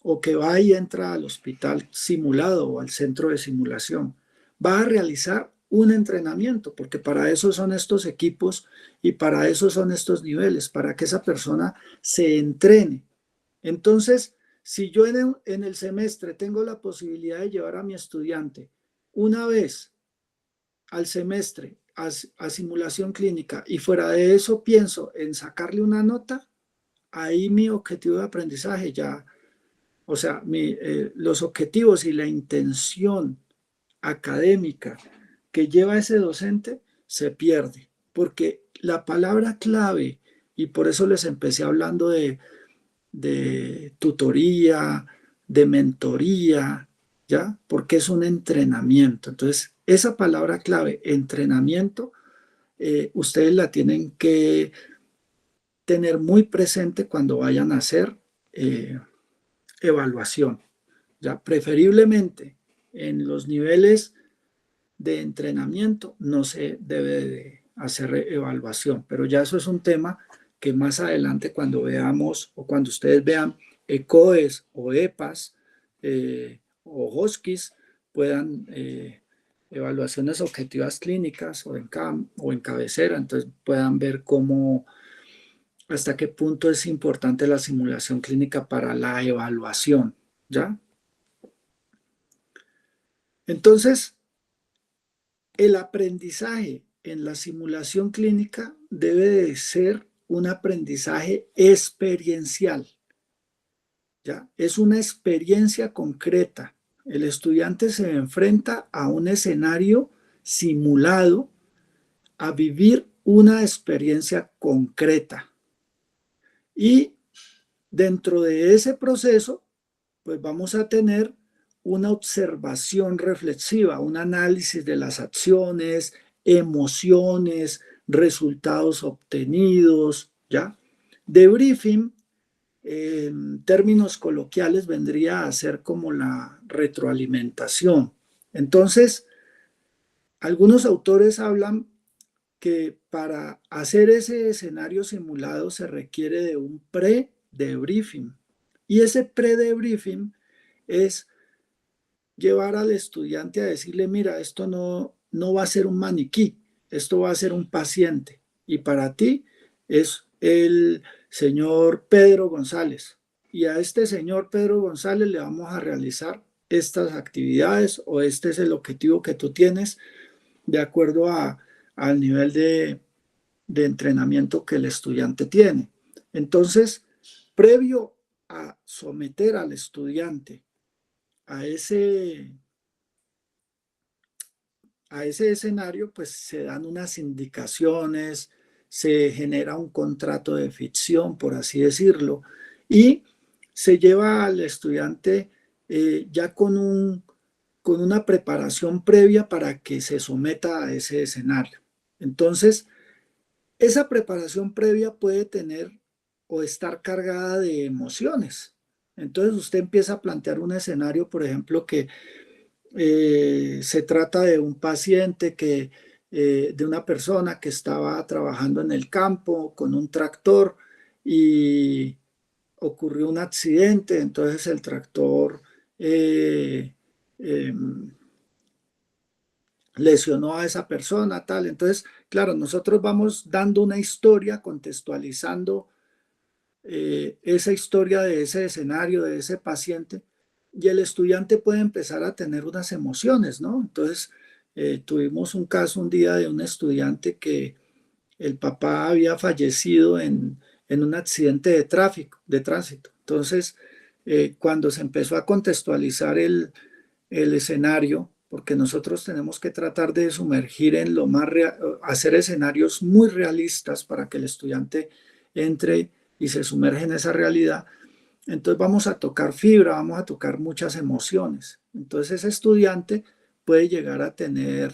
o que va y entra al hospital simulado o al centro de simulación. Va a realizar un entrenamiento, porque para eso son estos equipos y para eso son estos niveles, para que esa persona se entrene. Entonces, si yo en el semestre tengo la posibilidad de llevar a mi estudiante una vez al semestre a simulación clínica y fuera de eso pienso en sacarle una nota, ahí mi objetivo de aprendizaje ya, o sea, los objetivos y la intención académica que lleva ese docente se pierde, porque la palabra clave, y por eso les empecé hablando de tutoría, de mentoría, ¿ya? Porque es un entrenamiento. Entonces, esa palabra clave, entrenamiento, ustedes la tienen que tener muy presente cuando vayan a hacer evaluación, ¿ya? Preferiblemente en los niveles de entrenamiento no se debe de hacer evaluación, pero ya eso es un tema que más adelante cuando veamos o cuando ustedes vean ECOES o EPAS o HOSCIS puedan evaluaciones objetivas clínicas o en cabecera, entonces puedan ver cómo hasta qué punto es importante la simulación clínica para la evaluación, ¿ya? Entonces, el aprendizaje en la simulación clínica debe de ser un aprendizaje experiencial, ¿ya? Es una experiencia concreta. El estudiante se enfrenta a un escenario simulado a vivir una experiencia concreta. Y dentro de ese proceso, pues vamos a tener una observación reflexiva, un análisis de las acciones, emociones, resultados obtenidos, ¿ya? Debriefing, en términos coloquiales, vendría a ser como la retroalimentación. Entonces, algunos autores hablan que para hacer ese escenario simulado se requiere de un pre-debriefing. Y ese pre-debriefing es llevar al estudiante a decirle, mira, esto no va a ser un maniquí, esto va a ser un paciente. Y para ti es el señor Pedro González. Y a este señor Pedro González le vamos a realizar estas actividades o este es el objetivo que tú tienes de acuerdo al nivel de entrenamiento que el estudiante tiene. Entonces, previo a someter al estudiante a ese escenario, pues se dan unas indicaciones, se genera un contrato de ficción, por así decirlo, y se lleva al estudiante ya con una preparación previa para que se someta a ese escenario. Entonces, esa preparación previa puede tener o estar cargada de emociones. Entonces usted empieza a plantear un escenario, por ejemplo, que se trata de un paciente de una persona que estaba trabajando en el campo con un tractor y ocurrió un accidente, entonces el tractor lesionó a esa persona, tal. Entonces, claro, nosotros vamos dando una historia, contextualizando esa historia de ese escenario, de ese paciente, y el estudiante puede empezar a tener unas emociones, ¿no? Entonces, tuvimos un caso un día de un estudiante que el papá había fallecido en un accidente de tránsito. Entonces, cuando se empezó a contextualizar el escenario, porque nosotros tenemos que tratar de sumergir en lo más hacer escenarios muy realistas para que el estudiante entre y se sumerge en esa realidad. Entonces vamos a tocar fibra, vamos a tocar muchas emociones. Entonces ese estudiante puede llegar a tener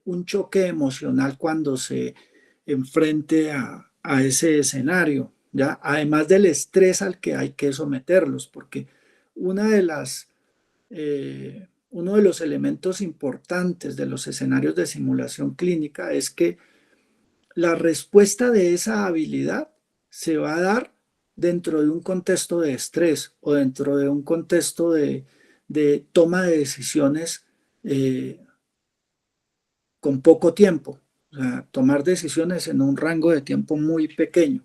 un choque emocional cuando se enfrente a ese escenario, ¿ya? Además del estrés al que hay que someterlos, porque una de las, uno de los elementos importantes de los escenarios de simulación clínica es que la respuesta de esa habilidad se va a dar dentro de un contexto de estrés o dentro de un contexto de toma de decisiones con poco tiempo. O sea, tomar decisiones en un rango de tiempo muy pequeño.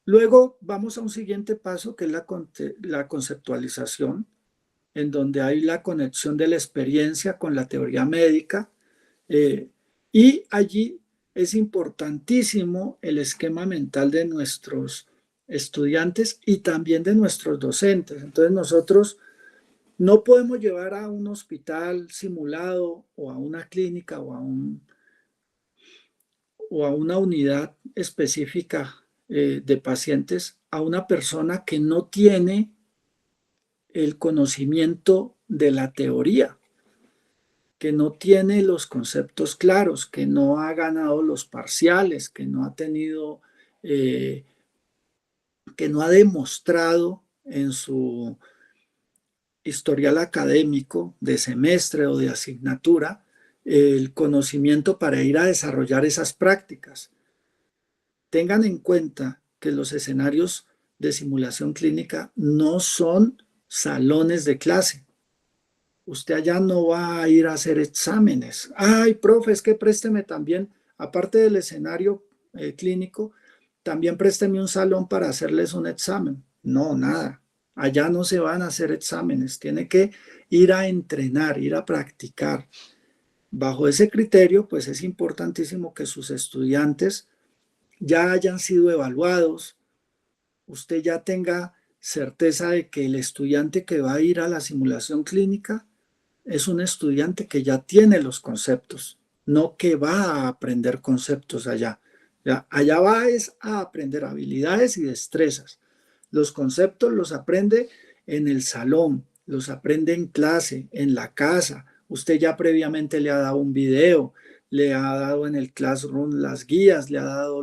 Luego vamos a un siguiente paso que es la conceptualización, en donde hay la conexión de la experiencia con la teoría médica, y allí es importantísimo el esquema mental de nuestros estudiantes y también de nuestros docentes. Entonces nosotros no podemos llevar a un hospital simulado o a una clínica o a una unidad específica de pacientes a una persona que no tiene el conocimiento de la teoría, que no tiene los conceptos claros, que no ha ganado los parciales, que no ha tenido, que no ha demostrado en su historial académico de semestre o de asignatura el conocimiento para ir a desarrollar esas prácticas. Tengan en cuenta que los escenarios de simulación clínica no son salones de clase. Usted allá no va a ir a hacer exámenes. Ay, profe, es que présteme también, aparte del escenario clínico, también présteme un salón para hacerles un examen. No, nada. Allá no se van a hacer exámenes. Tiene que ir a entrenar, ir a practicar. Bajo ese criterio, pues es importantísimo que sus estudiantes ya hayan sido evaluados, usted ya tenga certeza de que el estudiante que va a ir a la simulación clínica es un estudiante que ya tiene los conceptos, no que va a aprender conceptos allá. ¿Ya? Allá va es a aprender habilidades y destrezas. Los conceptos los aprende en el salón, los aprende en clase, en la casa. Usted ya previamente le ha dado un video, le ha dado en el classroom las guías, le ha dado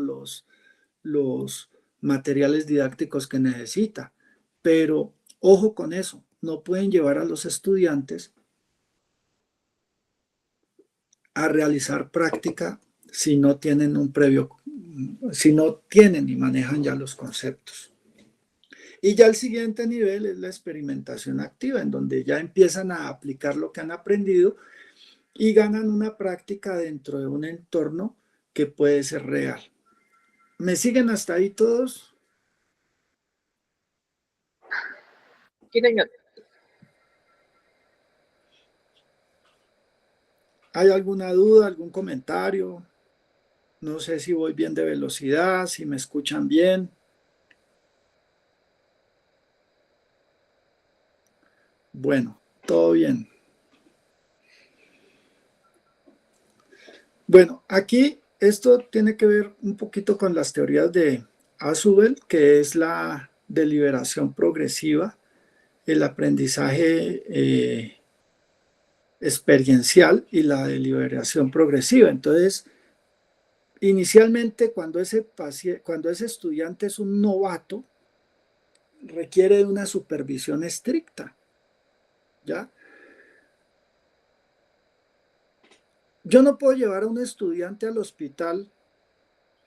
los materiales didácticos que necesita. Pero ojo con eso, no pueden llevar a los estudiantes a realizar práctica si no tienen un previo, si no tienen y manejan ya los conceptos. Y ya el siguiente nivel es la experimentación activa, en donde ya empiezan a aplicar lo que han aprendido y ganan una práctica dentro de un entorno que puede ser real. ¿Me siguen hasta ahí todos? Sí, señor. ¿Hay alguna duda, algún comentario? No sé si voy bien de velocidad, si me escuchan bien. Bueno, todo bien. Bueno, aquí esto tiene que ver un poquito con las teorías de Azubel, que es la deliberación progresiva, el aprendizaje experiencial y la deliberación progresiva. Entonces, inicialmente cuando ese estudiante es un novato, requiere de una supervisión estricta, ¿ya? Yo no puedo llevar a un estudiante al hospital,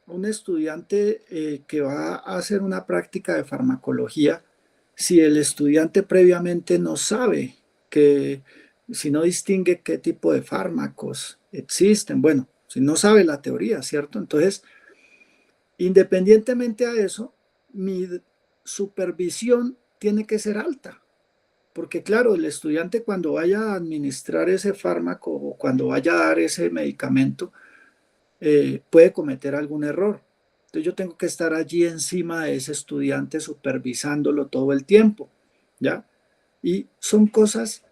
un estudiante que va a hacer una práctica de farmacología, si el estudiante previamente no sabe que, si no distingue qué tipo de fármacos existen, bueno, si no sabe la teoría, ¿cierto? Entonces, independientemente a eso, mi supervisión tiene que ser alta. Porque claro, el estudiante cuando vaya a administrar ese fármaco o cuando vaya a dar ese medicamento, puede cometer algún error. Entonces yo tengo que estar allí encima de ese estudiante supervisándolo todo el tiempo, ¿ya? Y son cosas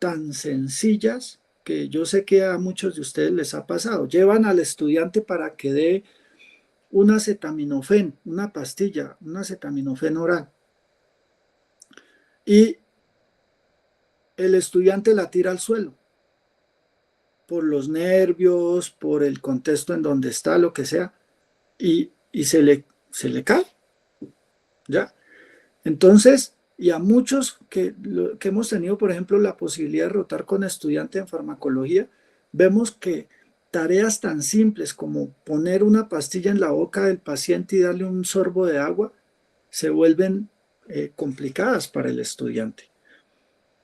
tan sencillas que yo sé que a muchos de ustedes les ha pasado. Llevan al estudiante para que dé un acetaminofén, una pastilla, un acetaminofén oral. Y el estudiante la tira al suelo por los nervios, por el contexto en donde está, lo que sea, y se le cae, ¿ya? Entonces, y a muchos que hemos tenido, por ejemplo, la posibilidad de rotar con estudiantes en farmacología, vemos que tareas tan simples como poner una pastilla en la boca del paciente y darle un sorbo de agua, se vuelven complicadas para el estudiante.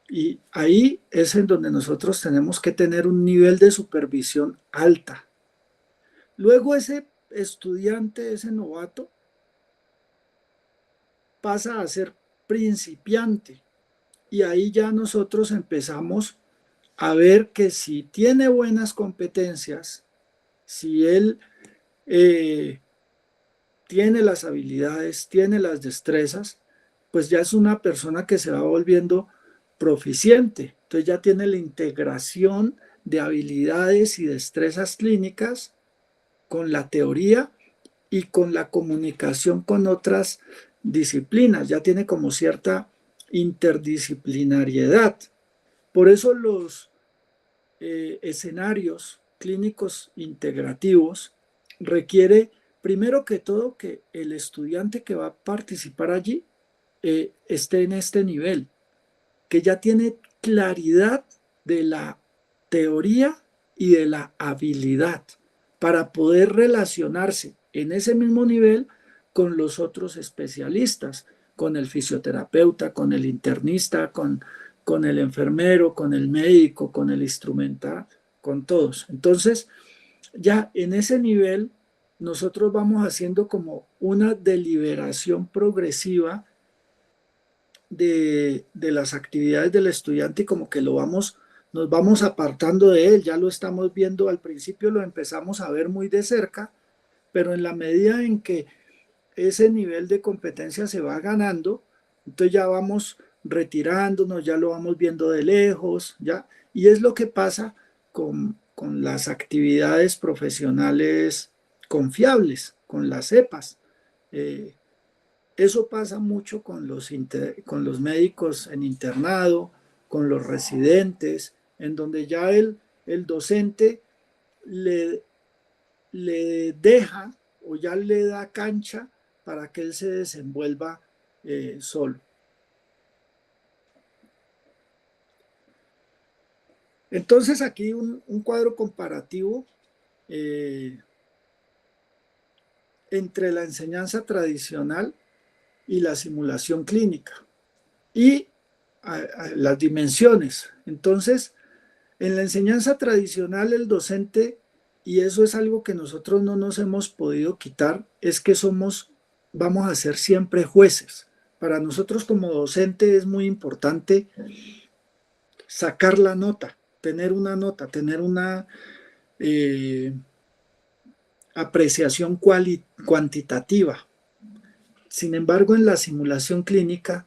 Y ahí es en donde nosotros tenemos que tener un nivel de supervisión alta. Luego ese estudiante, ese novato, pasa a ser principiante y ahí ya nosotros empezamos a ver que si tiene buenas competencias, si él tiene las habilidades, tiene las destrezas, pues ya es una persona que se va volviendo proficiente. Entonces ya tiene la integración de habilidades y destrezas clínicas con la teoría y con la comunicación con otras disciplinas. Ya tiene como cierta interdisciplinariedad. Por eso los escenarios clínicos integrativos requiere primero que todo que el estudiante que va a participar allí esté en este nivel, que ya tiene claridad de la teoría y de la habilidad para poder relacionarse en ese mismo nivel con los otros especialistas, con el fisioterapeuta, con el internista, con el enfermero, con el médico, con el instrumental, con todos. Entonces, ya en ese nivel, nosotros vamos haciendo como una deliberación progresiva de las actividades del estudiante y como que nos vamos apartando de él, ya lo estamos viendo, al principio lo empezamos a ver muy de cerca, pero en la medida en que ese nivel de competencia se va ganando, entonces ya vamos retirándonos, ya lo vamos viendo de lejos, ya, y es lo que pasa con las actividades profesionales confiables, con las cepas. Eso pasa mucho con los médicos en internado, con los residentes, en donde ya el docente le, le deja o ya le da cancha para que él se desenvuelva solo. Entonces aquí un cuadro comparativo entre la enseñanza tradicional y la simulación clínica y las dimensiones. Entonces, en la enseñanza tradicional el docente, y eso es algo que nosotros no nos hemos podido quitar, es que vamos a ser siempre jueces. Para nosotros como docente es muy importante sacar la nota, tener una apreciación cuantitativa. Sin embargo, en la simulación clínica,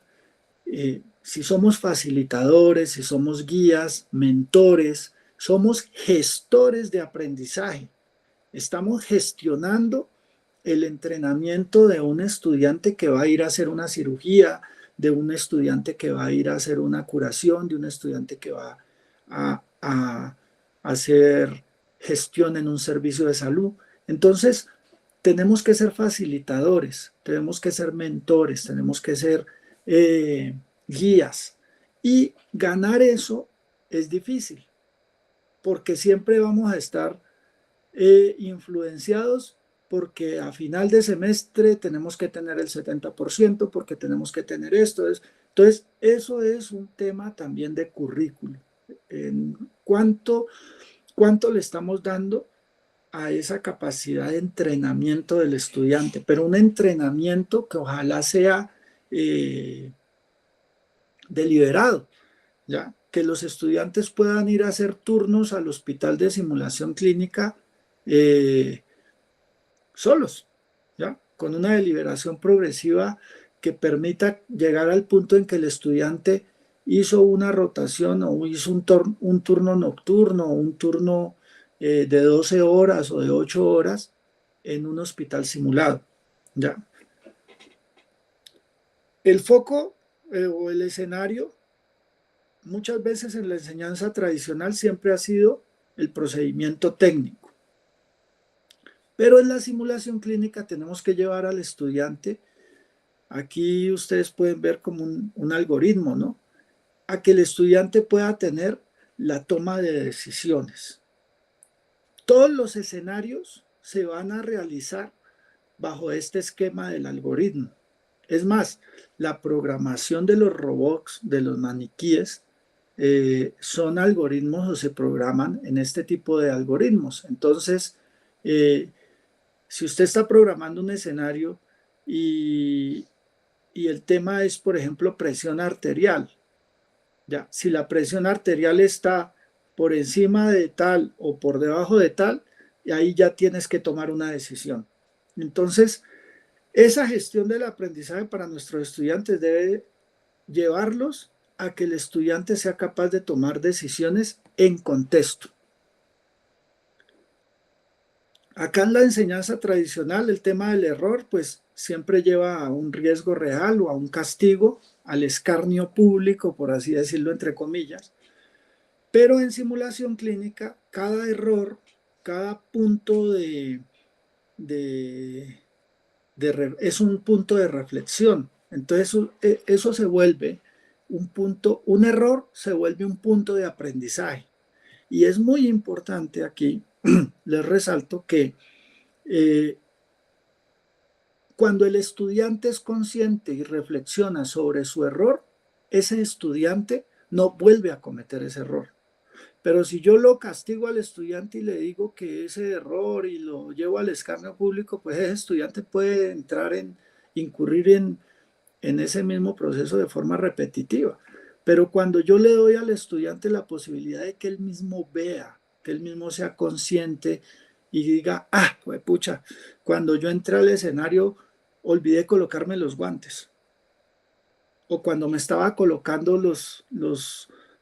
si somos facilitadores, si somos guías, mentores, somos gestores de aprendizaje. Estamos gestionando el entrenamiento de un estudiante que va a ir a hacer una cirugía, de un estudiante que va a ir a hacer una curación, de un estudiante que va a hacer gestión en un servicio de salud. Entonces, tenemos que ser facilitadores, tenemos que ser mentores, tenemos que ser guías. Y ganar eso es difícil, porque siempre vamos a estar influenciados porque a final de semestre tenemos que tener el 70%, porque tenemos que tener esto. Entonces, eso es un tema también de currículo. ¿Cuánto le estamos dando a esa capacidad de entrenamiento del estudiante? Pero un entrenamiento que ojalá sea deliberado, ¿ya? Que los estudiantes puedan ir a hacer turnos al hospital de simulación clínica solos, ¿ya? Con una deliberación progresiva que permita llegar al punto en que el estudiante hizo una rotación o hizo un turno nocturno, un turno de 12 horas o de 8 horas en un hospital simulado. ¿Ya? El foco o el escenario, muchas veces en la enseñanza tradicional siempre ha sido el procedimiento técnico. Pero en la simulación clínica tenemos que llevar al estudiante, aquí ustedes pueden ver como un algoritmo, ¿no? A que el estudiante pueda tener la toma de decisiones. Todos los escenarios se van a realizar bajo este esquema del algoritmo. Es más, la programación de los robots, de los maniquíes, son algoritmos o se programan en este tipo de algoritmos. Entonces, si usted está programando un escenario y el tema es, por ejemplo, presión arterial, ya, si la presión arterial está por encima de tal o por debajo de tal, ahí ya tienes que tomar una decisión. Entonces, esa gestión del aprendizaje para nuestros estudiantes debe llevarlos a que el estudiante sea capaz de tomar decisiones en contexto. Acá en la enseñanza tradicional, el tema del error, pues siempre lleva a un riesgo real o a un castigo, al escarnio público, por así decirlo, entre comillas. Pero en simulación clínica, cada error, cada punto es un punto de reflexión. Entonces eso se vuelve un error se vuelve un punto de aprendizaje. Y es muy importante aquí, les resalto que cuando el estudiante es consciente y reflexiona sobre su error, ese estudiante no vuelve a cometer ese error. Pero si yo lo castigo al estudiante y le digo que ese error y lo llevo al escarnio público, pues ese estudiante puede incurrir en ese mismo proceso de forma repetitiva. Pero cuando yo le doy al estudiante la posibilidad de que él mismo vea, que él mismo sea consciente y diga, pues pucha, cuando yo entré al escenario olvidé colocarme los guantes. O cuando me estaba colocando los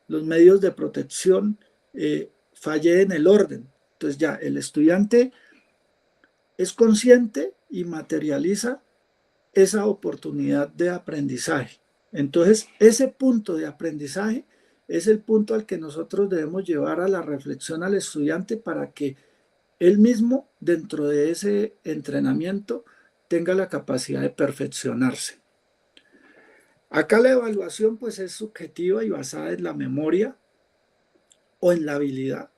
medios de protección, fallé en el orden. Entonces ya el estudiante es consciente y materializa esa oportunidad de aprendizaje. Entonces, ese punto de aprendizaje es el punto al que nosotros debemos llevar a la reflexión al estudiante para que él mismo, dentro de ese entrenamiento, tenga la capacidad de perfeccionarse. Acá la evaluación pues es subjetiva y basada en la memoria o en la habilidad.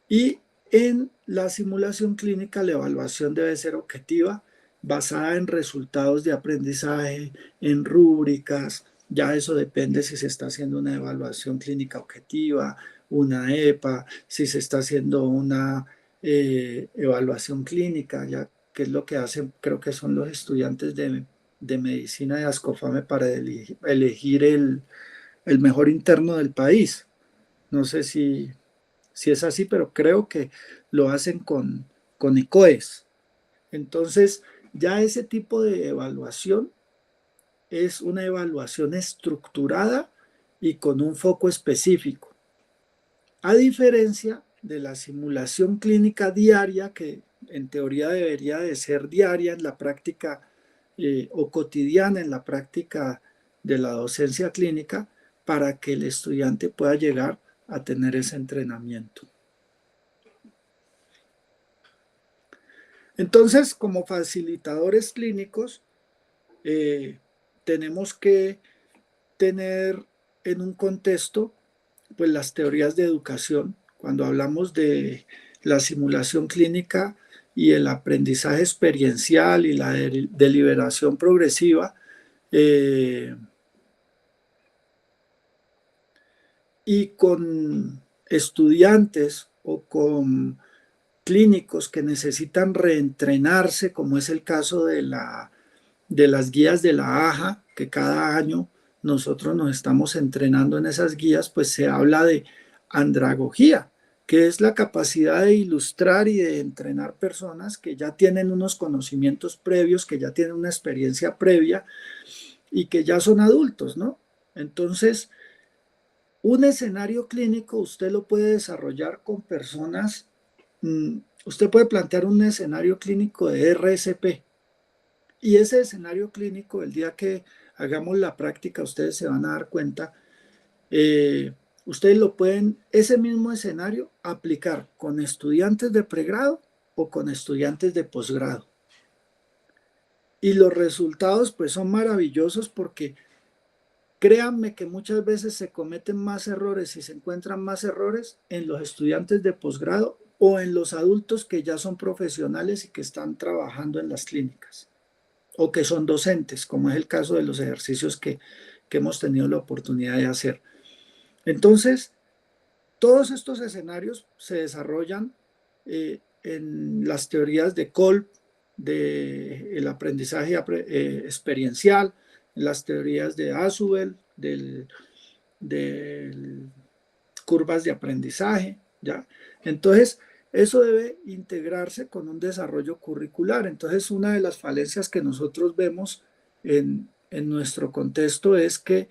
Y en la simulación clínica la evaluación debe ser objetiva, basada en resultados de aprendizaje, en rúbricas. Ya eso depende si se está haciendo una evaluación clínica objetiva, una EPA, si se está haciendo una evaluación clínica, ya que es lo que hacen, creo que son los estudiantes de medicina de Ascofame para elegir el mejor interno del país. No sé si es así, pero creo que lo hacen con ICOES. Entonces, ya ese tipo de evaluación es una evaluación estructurada y con un foco específico. A diferencia de la simulación clínica diaria, que en teoría debería de ser diaria en la práctica o cotidiana en la práctica de la docencia clínica, para que el estudiante pueda llegar a tener ese entrenamiento. Entonces, como facilitadores clínicos, tenemos que tener en un contexto pues las teorías de educación. Cuando hablamos de la simulación clínica y el aprendizaje experiencial y la deliberación progresiva, y con estudiantes o con clínicos que necesitan reentrenarse, como es el caso de las guías de la AJA, que cada año nosotros nos estamos entrenando en esas guías, pues se habla de andragogía, que es la capacidad de ilustrar y de entrenar personas que ya tienen unos conocimientos previos, que ya tienen una experiencia previa y que ya son adultos, ¿no? Entonces, Un escenario clínico usted lo puede desarrollar con personas, usted puede plantear un escenario clínico de RSP y ese escenario clínico, el día que hagamos la práctica, ustedes se van a dar cuenta, ustedes lo pueden, ese mismo escenario, aplicar con estudiantes de pregrado o con estudiantes de posgrado. Y los resultados pues son maravillosos porque créanme que muchas veces se cometen más errores y se encuentran más errores en los estudiantes de posgrado o en los adultos que ya son profesionales y que están trabajando en las clínicas o que son docentes, como es el caso de los ejercicios que hemos tenido la oportunidad de hacer. Entonces, todos estos escenarios se desarrollan en las teorías de Kolb, del aprendizaje experiencial, en las teorías de Azubel, del curvas de aprendizaje, ¿ya? Entonces, eso debe integrarse con un desarrollo curricular. Entonces, una de las falencias que nosotros vemos en nuestro contexto es que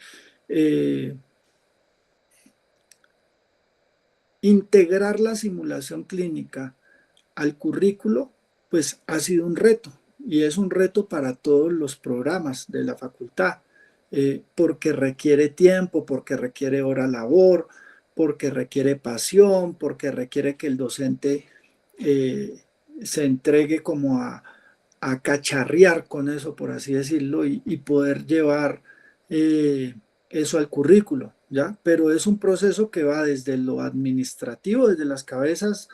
integrar la simulación clínica al currículo, pues ha sido un reto y es un reto para todos los programas de la facultad, porque requiere tiempo, porque requiere hora labor, porque requiere pasión, porque requiere que el docente se entregue como a cacharrear con eso, por así decirlo, y poder llevar eso al currículo, ¿ya? Pero es un proceso que va desde lo administrativo, desde las cabezas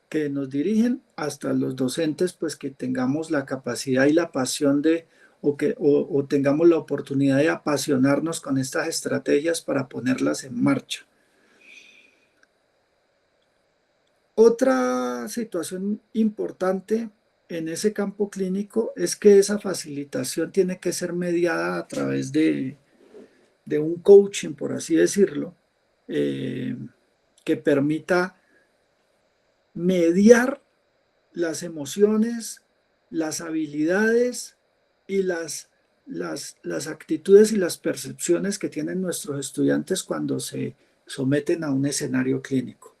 que nos dirigen hasta los docentes, pues que tengamos la capacidad y la pasión de, o tengamos la oportunidad de apasionarnos con estas estrategias para ponerlas en marcha. Otra situación importante en ese campo clínico es que esa facilitación tiene que ser mediada a través de un coaching, por así decirlo, que permita mediar las emociones, las habilidades y las actitudes y las percepciones que tienen nuestros estudiantes cuando se someten a un escenario clínico.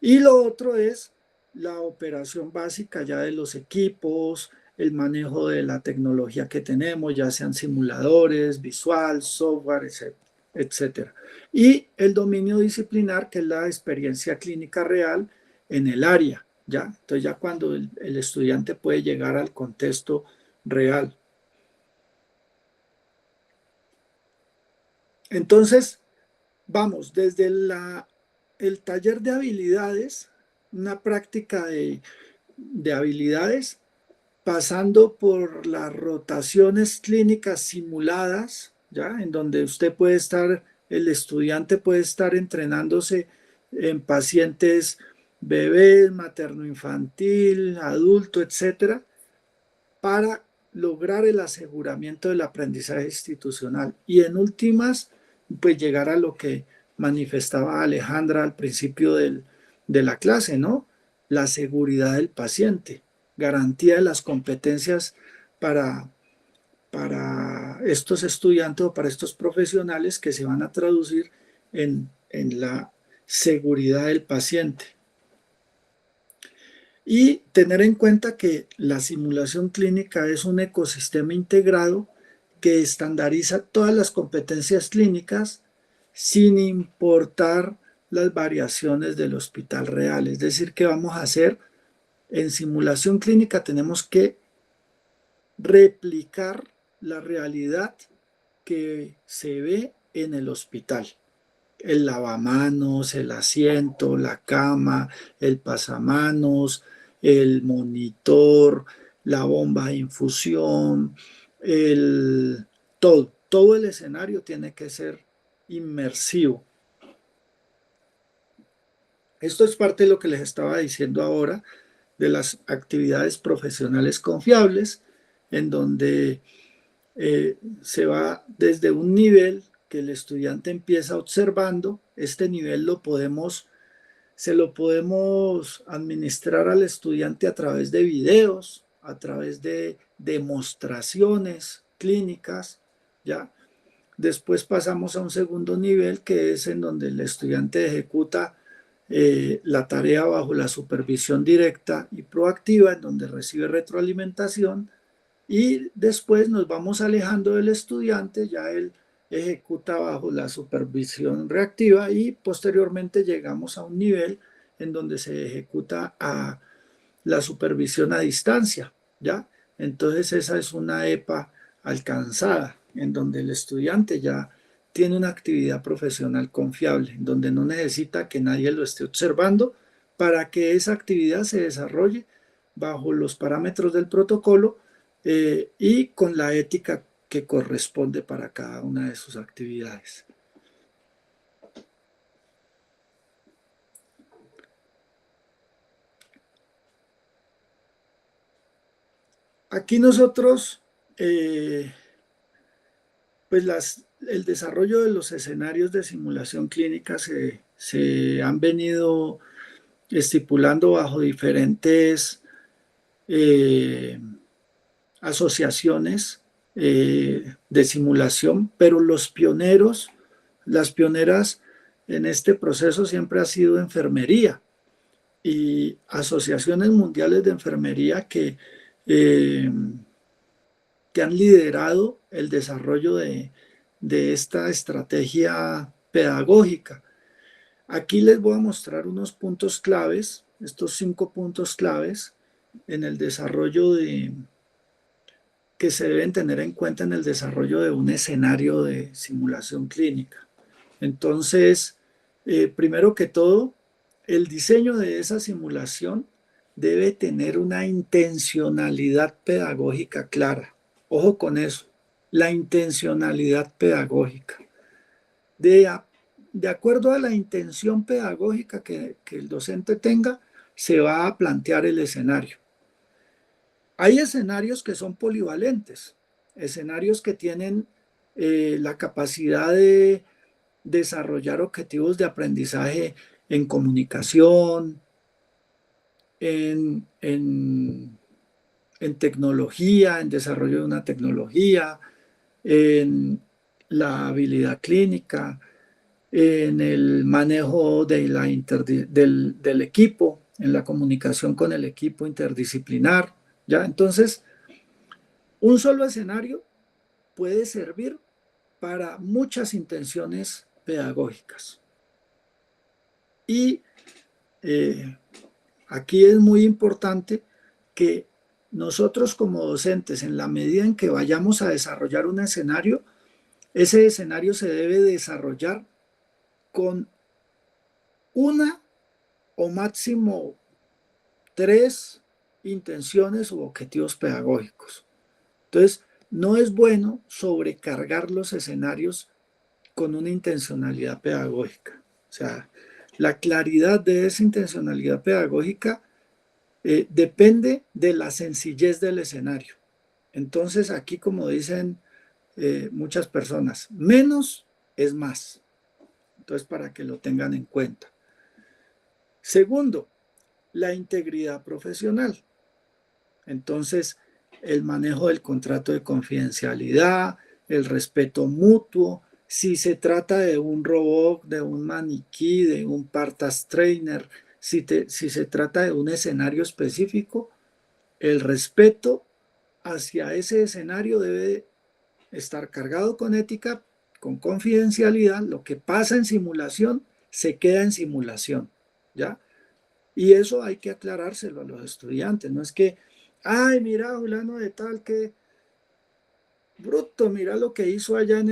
Y lo otro es la operación básica ya de los equipos, el manejo de la tecnología que tenemos, ya sean simuladores, visual, software, etcétera. Y el dominio disciplinar, que es la experiencia clínica real en el área, ¿ya? Entonces ya cuando el estudiante puede llegar al contexto real. Entonces, vamos, desde el taller de habilidades, una práctica de habilidades, pasando por las rotaciones clínicas simuladas, ¿ya? En donde usted puede estar, el estudiante puede estar entrenándose en pacientes bebés, materno-infantil, adulto, etcétera, para lograr el aseguramiento del aprendizaje institucional. Y en últimas, pues llegar a lo que manifestaba Alejandra al principio de la clase, ¿no? La seguridad del paciente, garantía de las competencias para estos estudiantes o para estos profesionales que se van a traducir en la seguridad del paciente. Y tener en cuenta que la simulación clínica es un ecosistema integrado que estandariza todas las competencias clínicas sin importar las variaciones del hospital real. Es decir, que vamos a hacer en simulación clínica, tenemos que replicar la realidad que se ve en el hospital. El lavamanos, el asiento, la cama, el pasamanos, el monitor, la bomba de infusión, todo el escenario tiene que ser inmersivo. Esto es parte de lo que les estaba diciendo ahora de las actividades profesionales confiables, en donde se va desde un nivel que el estudiante empieza observando. Este nivel se lo podemos administrar al estudiante a través de videos, a través de demostraciones clínicas, ¿ya? Después pasamos a un segundo nivel, que es en donde el estudiante ejecuta la tarea bajo la supervisión directa y proactiva, en donde recibe retroalimentación, y después nos vamos alejando del estudiante, ya él ejecuta bajo la supervisión reactiva, y posteriormente llegamos a un nivel en donde se ejecuta a la supervisión a distancia, ¿ya? Entonces esa es una EPA alcanzada, en donde el estudiante ya tiene una actividad profesional confiable, en donde no necesita que nadie lo esté observando para que esa actividad se desarrolle bajo los parámetros del protocolo y con la ética que corresponde para cada una de sus actividades. Aquí nosotros, pues el desarrollo de los escenarios de simulación clínica se han venido estipulando bajo diferentes asociaciones de simulación, pero los pioneros, las pioneras en este proceso siempre ha sido enfermería y asociaciones mundiales de enfermería eh, que han liderado el desarrollo de esta estrategia pedagógica. Aquí les voy a mostrar unos puntos claves, estos 5 puntos claves en el desarrollo que se deben tener en cuenta en el desarrollo de un escenario de simulación clínica. Entonces, primero que todo, el diseño de esa simulación debe tener una intencionalidad pedagógica clara. Ojo con eso, la intencionalidad pedagógica. De acuerdo a la intención pedagógica que el docente tenga, se va a plantear el escenario. Hay escenarios que son polivalentes, escenarios que tienen la capacidad de desarrollar objetivos de aprendizaje en comunicación, en tecnología, en desarrollo de una tecnología, en la habilidad clínica, en el manejo de del equipo, en la comunicación con el equipo interdisciplinar, ¿ya? Entonces, un solo escenario puede servir para muchas intenciones pedagógicas. Y aquí es muy importante que nosotros como docentes, en la medida en que vayamos a desarrollar un escenario, ese escenario se debe desarrollar con una o máximo 3 intenciones u objetivos pedagógicos. Entonces, no es bueno sobrecargar los escenarios con una intencionalidad pedagógica. O sea, la claridad de esa intencionalidad pedagógica depende de la sencillez del escenario. Entonces, aquí, como dicen muchas personas, menos es más. Entonces, para que lo tengan en cuenta. Segundo, la integridad profesional. Entonces, el manejo del contrato de confidencialidad, el respeto mutuo. Si se trata de un robot, de un maniquí, de un partas trainer, si se trata de un escenario específico, el respeto hacia ese escenario debe estar cargado con ética, con confidencialidad. Lo que pasa en simulación se queda en simulación, ¿ya? Y eso hay que aclarárselo a los estudiantes. No es que, ay, mira, fulano de tal, que bruto, mira lo que hizo allá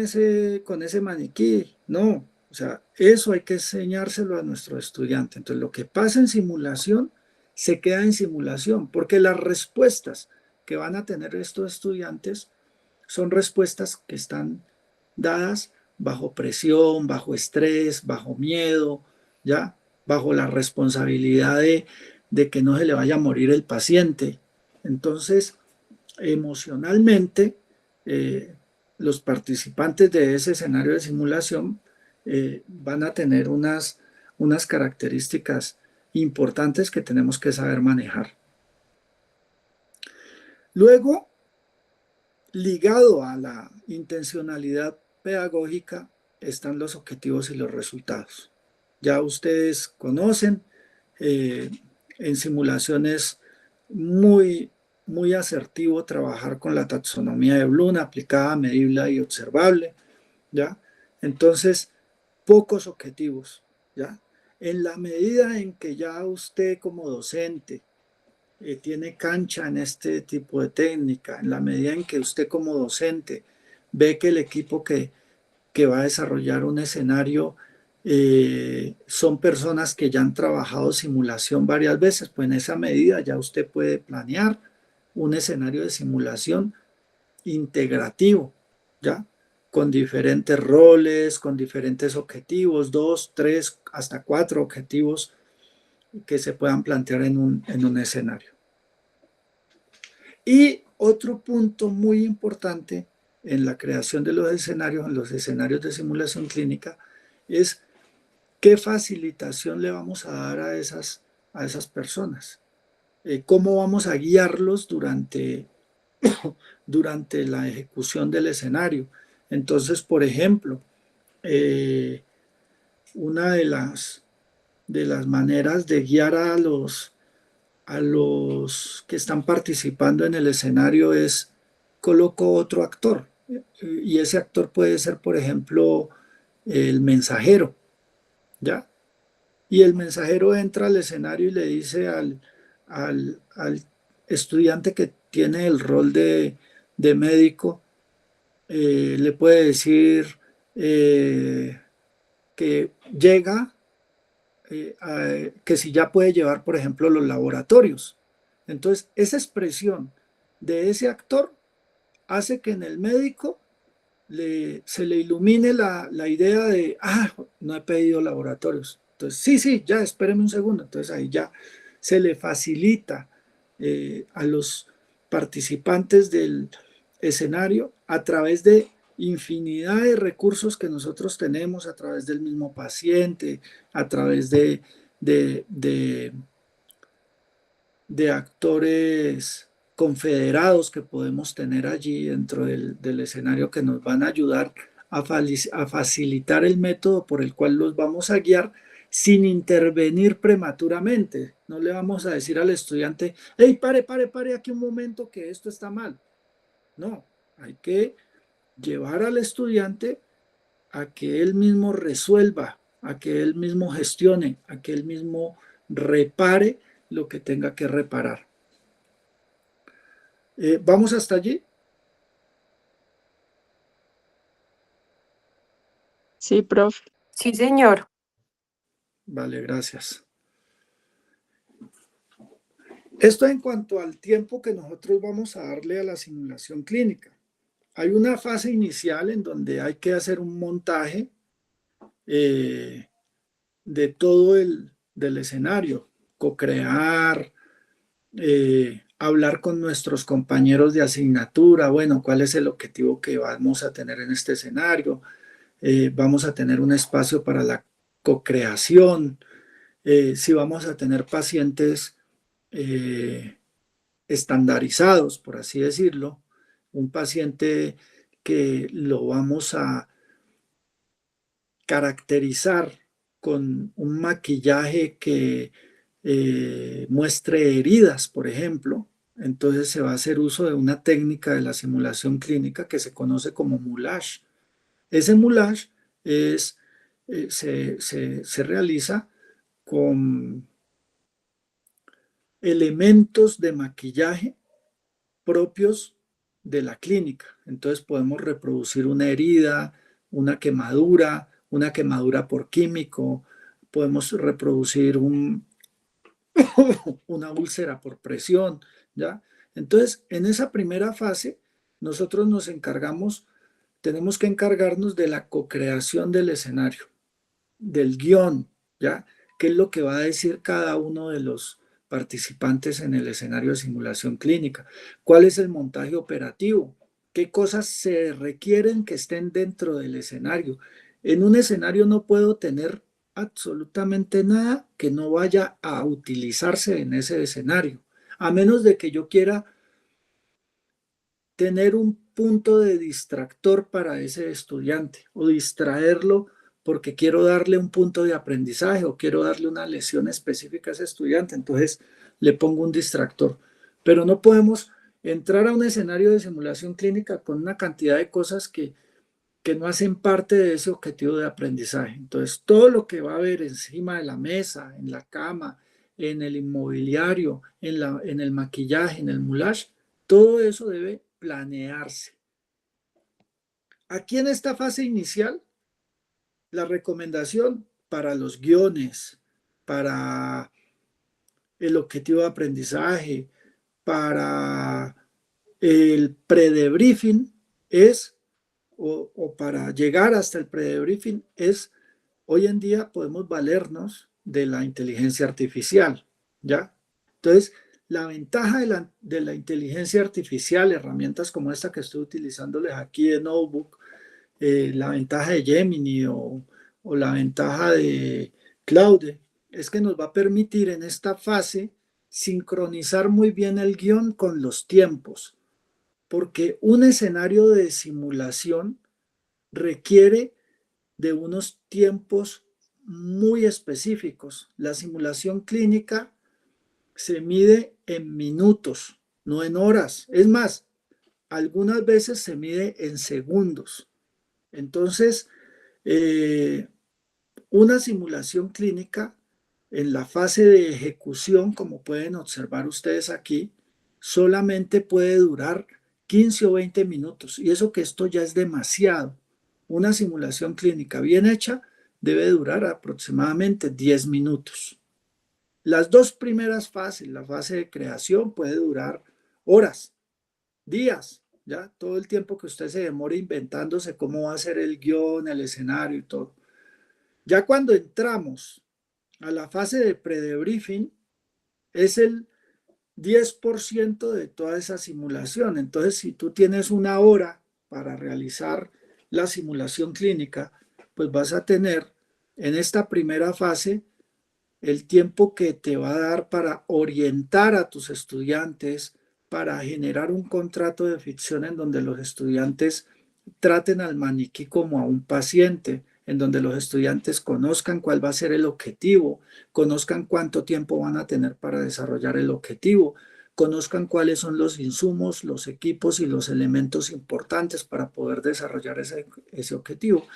con ese maniquí. No, o sea, eso hay que enseñárselo a nuestro estudiante. Entonces, lo que pasa en simulación se queda en simulación, porque las respuestas que van a tener estos estudiantes son respuestas que están dadas bajo presión, bajo estrés, bajo miedo, ¿ya? Bajo la responsabilidad de que no se le vaya a morir el paciente. Entonces, emocionalmente, los participantes de ese escenario de simulación van a tener unas características importantes que tenemos que saber manejar. Luego, ligado a la intencionalidad pedagógica están los objetivos y los resultados. Ya ustedes conocen, en simulaciones muy, muy asertivo trabajar con la taxonomía de Bloom, aplicada, medible y observable, ¿ya? Entonces, pocos objetivos, ¿ya? En la medida en que ya usted como docente tiene cancha en este tipo de técnica, en la medida en que usted como docente ve que el equipo que va a desarrollar un escenario son personas que ya han trabajado simulación varias veces, pues en esa medida ya usted puede planear un escenario de simulación integrativo, ¿ya? Con diferentes roles, con diferentes objetivos, 2, 3, hasta 4 objetivos que se puedan plantear en un escenario. Y otro punto muy importante en la creación de los escenarios, en los escenarios de simulación clínica, es qué facilitación le vamos a dar a esas personas. Cómo vamos a guiarlos durante la ejecución del escenario. Entonces, por ejemplo, una de las maneras de guiar a los que están participando en el escenario es coloco otro actor. Y ese actor puede ser, por ejemplo, el mensajero, ¿ya? Y el mensajero entra al escenario y le dice al estudiante que tiene el rol de médico, le puede decir que llega, que si ya puede llevar, por ejemplo, los laboratorios. Entonces, esa expresión de ese actor hace que en el médico se le ilumine la idea de, no he pedido laboratorios. Entonces, sí, ya, espéreme un segundo. Entonces, ahí ya se le facilita a los participantes del escenario a través de infinidad de recursos que nosotros tenemos, a través del mismo paciente, a través de actores confederados que podemos tener allí dentro del escenario, que nos van a ayudar a facilitar el método por el cual los vamos a guiar sin intervenir prematuramente. No le vamos a decir al estudiante, hey, pare aquí un momento que esto está mal. No, hay que llevar al estudiante a que él mismo resuelva, a que él mismo gestione, a que él mismo repare lo que tenga que reparar. ¿Vamos hasta allí? Sí, profe. Sí, señor. Vale, gracias. Esto en cuanto al tiempo que nosotros vamos a darle a la simulación clínica. Hay una fase inicial en donde hay que hacer un montaje de todo del escenario, co-crear, hablar con nuestros compañeros de asignatura, bueno, cuál es el objetivo que vamos a tener en este escenario, vamos a tener un espacio para la co-creación, si vamos a tener pacientes estandarizados, por así decirlo, un paciente que lo vamos a caracterizar con un maquillaje que muestre heridas, por ejemplo. Entonces se va a hacer uso de una técnica de la simulación clínica que se conoce como moulage. Ese moulage se realiza con elementos de maquillaje propios de la clínica. Entonces podemos reproducir una herida, una quemadura por químico, podemos reproducir una úlcera por presión, ¿ya? Entonces, en esa primera fase, nosotros tenemos que encargarnos de la co-creación del escenario, del guión, ¿ya? ¿Qué es lo que va a decir cada uno de los participantes en el escenario de simulación clínica? ¿Cuál es el montaje operativo? ¿Qué cosas se requieren que estén dentro del escenario? En un escenario no puedo tener absolutamente nada que no vaya a utilizarse en ese escenario, a menos de que yo quiera tener un punto de distractor para ese estudiante o distraerlo porque quiero darle un punto de aprendizaje o quiero darle una lesión específica a ese estudiante, entonces le pongo un distractor. Pero no podemos entrar a un escenario de simulación clínica con una cantidad de cosas que no hacen parte de ese objetivo de aprendizaje. Entonces, todo lo que va a haber encima de la mesa, en la cama, en el inmobiliario, en el maquillaje, en el moulage, todo eso debe planearse. Aquí en esta fase inicial, la recomendación para los guiones, para el objetivo de aprendizaje, para el pre-debriefing es, o para llegar hasta el pre-debriefing es, hoy en día podemos valernos de la inteligencia artificial, ¿ya? Entonces, la ventaja de la inteligencia artificial, herramientas como esta que estoy utilizándoles aquí de Notebook, la ventaja de Gemini o la ventaja de Claude, es que nos va a permitir en esta fase sincronizar muy bien el guión con los tiempos, porque un escenario de simulación requiere de unos tiempos muy específicos. La simulación clínica se mide en minutos, no en horas. Es más, algunas veces se mide en segundos. Entonces, una simulación clínica en la fase de ejecución, como pueden observar ustedes aquí, solamente puede durar 15 o 20 minutos. Y eso que esto ya es demasiado. Una simulación clínica bien hecha debe durar aproximadamente 10 minutos. Las dos primeras fases, la fase de creación, puede durar horas, días, ya todo el tiempo que usted se demore inventándose cómo va a ser el guión, el escenario y todo. Ya cuando entramos a la fase de pre-debriefing, es el 10% de toda esa simulación. Entonces, si tú tienes una hora para realizar la simulación clínica, pues vas a tener en esta primera fase el tiempo que te va a dar para orientar a tus estudiantes, para generar un contrato de ficción en donde los estudiantes traten al maniquí como a un paciente, en donde los estudiantes conozcan cuál va a ser el objetivo, conozcan cuánto tiempo van a tener para desarrollar el objetivo, conozcan cuáles son los insumos, los equipos y los elementos importantes para poder desarrollar ese objetivo.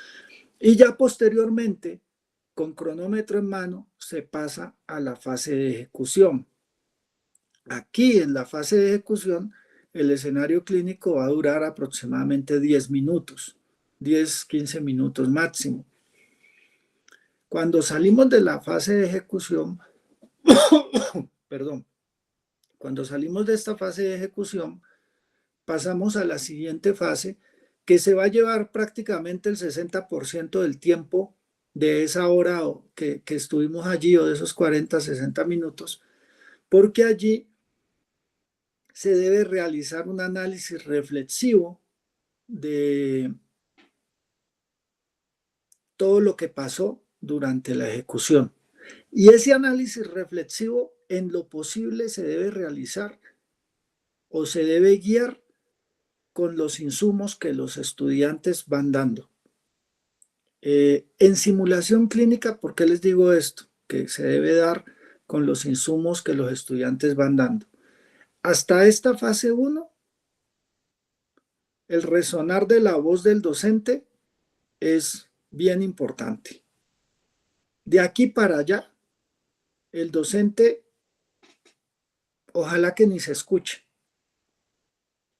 Y ya posteriormente, con cronómetro en mano, se pasa a la fase de ejecución. Aquí en la fase de ejecución, el escenario clínico va a durar aproximadamente 10 minutos, 10, 15 minutos máximo. Cuando salimos de la fase de ejecución, perdón, cuando salimos de esta fase de ejecución, pasamos a la siguiente fase que se va a llevar prácticamente el 60% del tiempo de esa hora que estuvimos allí o de esos 40, 60 minutos, porque allí se debe realizar un análisis reflexivo de todo lo que pasó durante la ejecución. Y ese análisis reflexivo en lo posible se debe realizar o se debe guiar con los insumos que los estudiantes van dando. En simulación clínica, ¿por qué les digo esto? Que se debe dar con los insumos que los estudiantes van dando. Hasta esta fase 1, el resonar de la voz del docente es bien importante. De aquí para allá, el docente, ojalá que ni se escuche,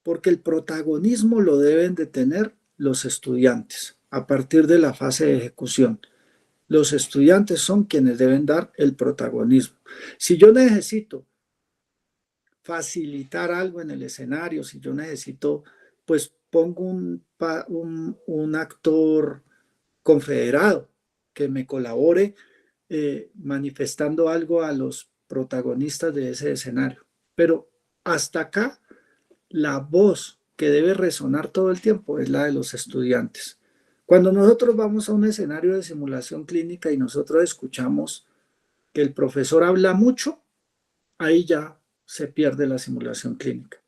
porque el protagonismo lo deben de tener los estudiantes a partir de la fase de ejecución. Los estudiantes son quienes deben dar el protagonismo. Si yo necesito facilitar algo en el escenario, si yo necesito, pues pongo un actor confederado que me colabore manifestando algo a los protagonistas de ese escenario. Pero hasta acá, la voz que debe resonar todo el tiempo es la de los estudiantes. Cuando nosotros vamos a un escenario de simulación clínica y nosotros escuchamos que el profesor habla mucho, ahí ya se pierde la simulación clínica.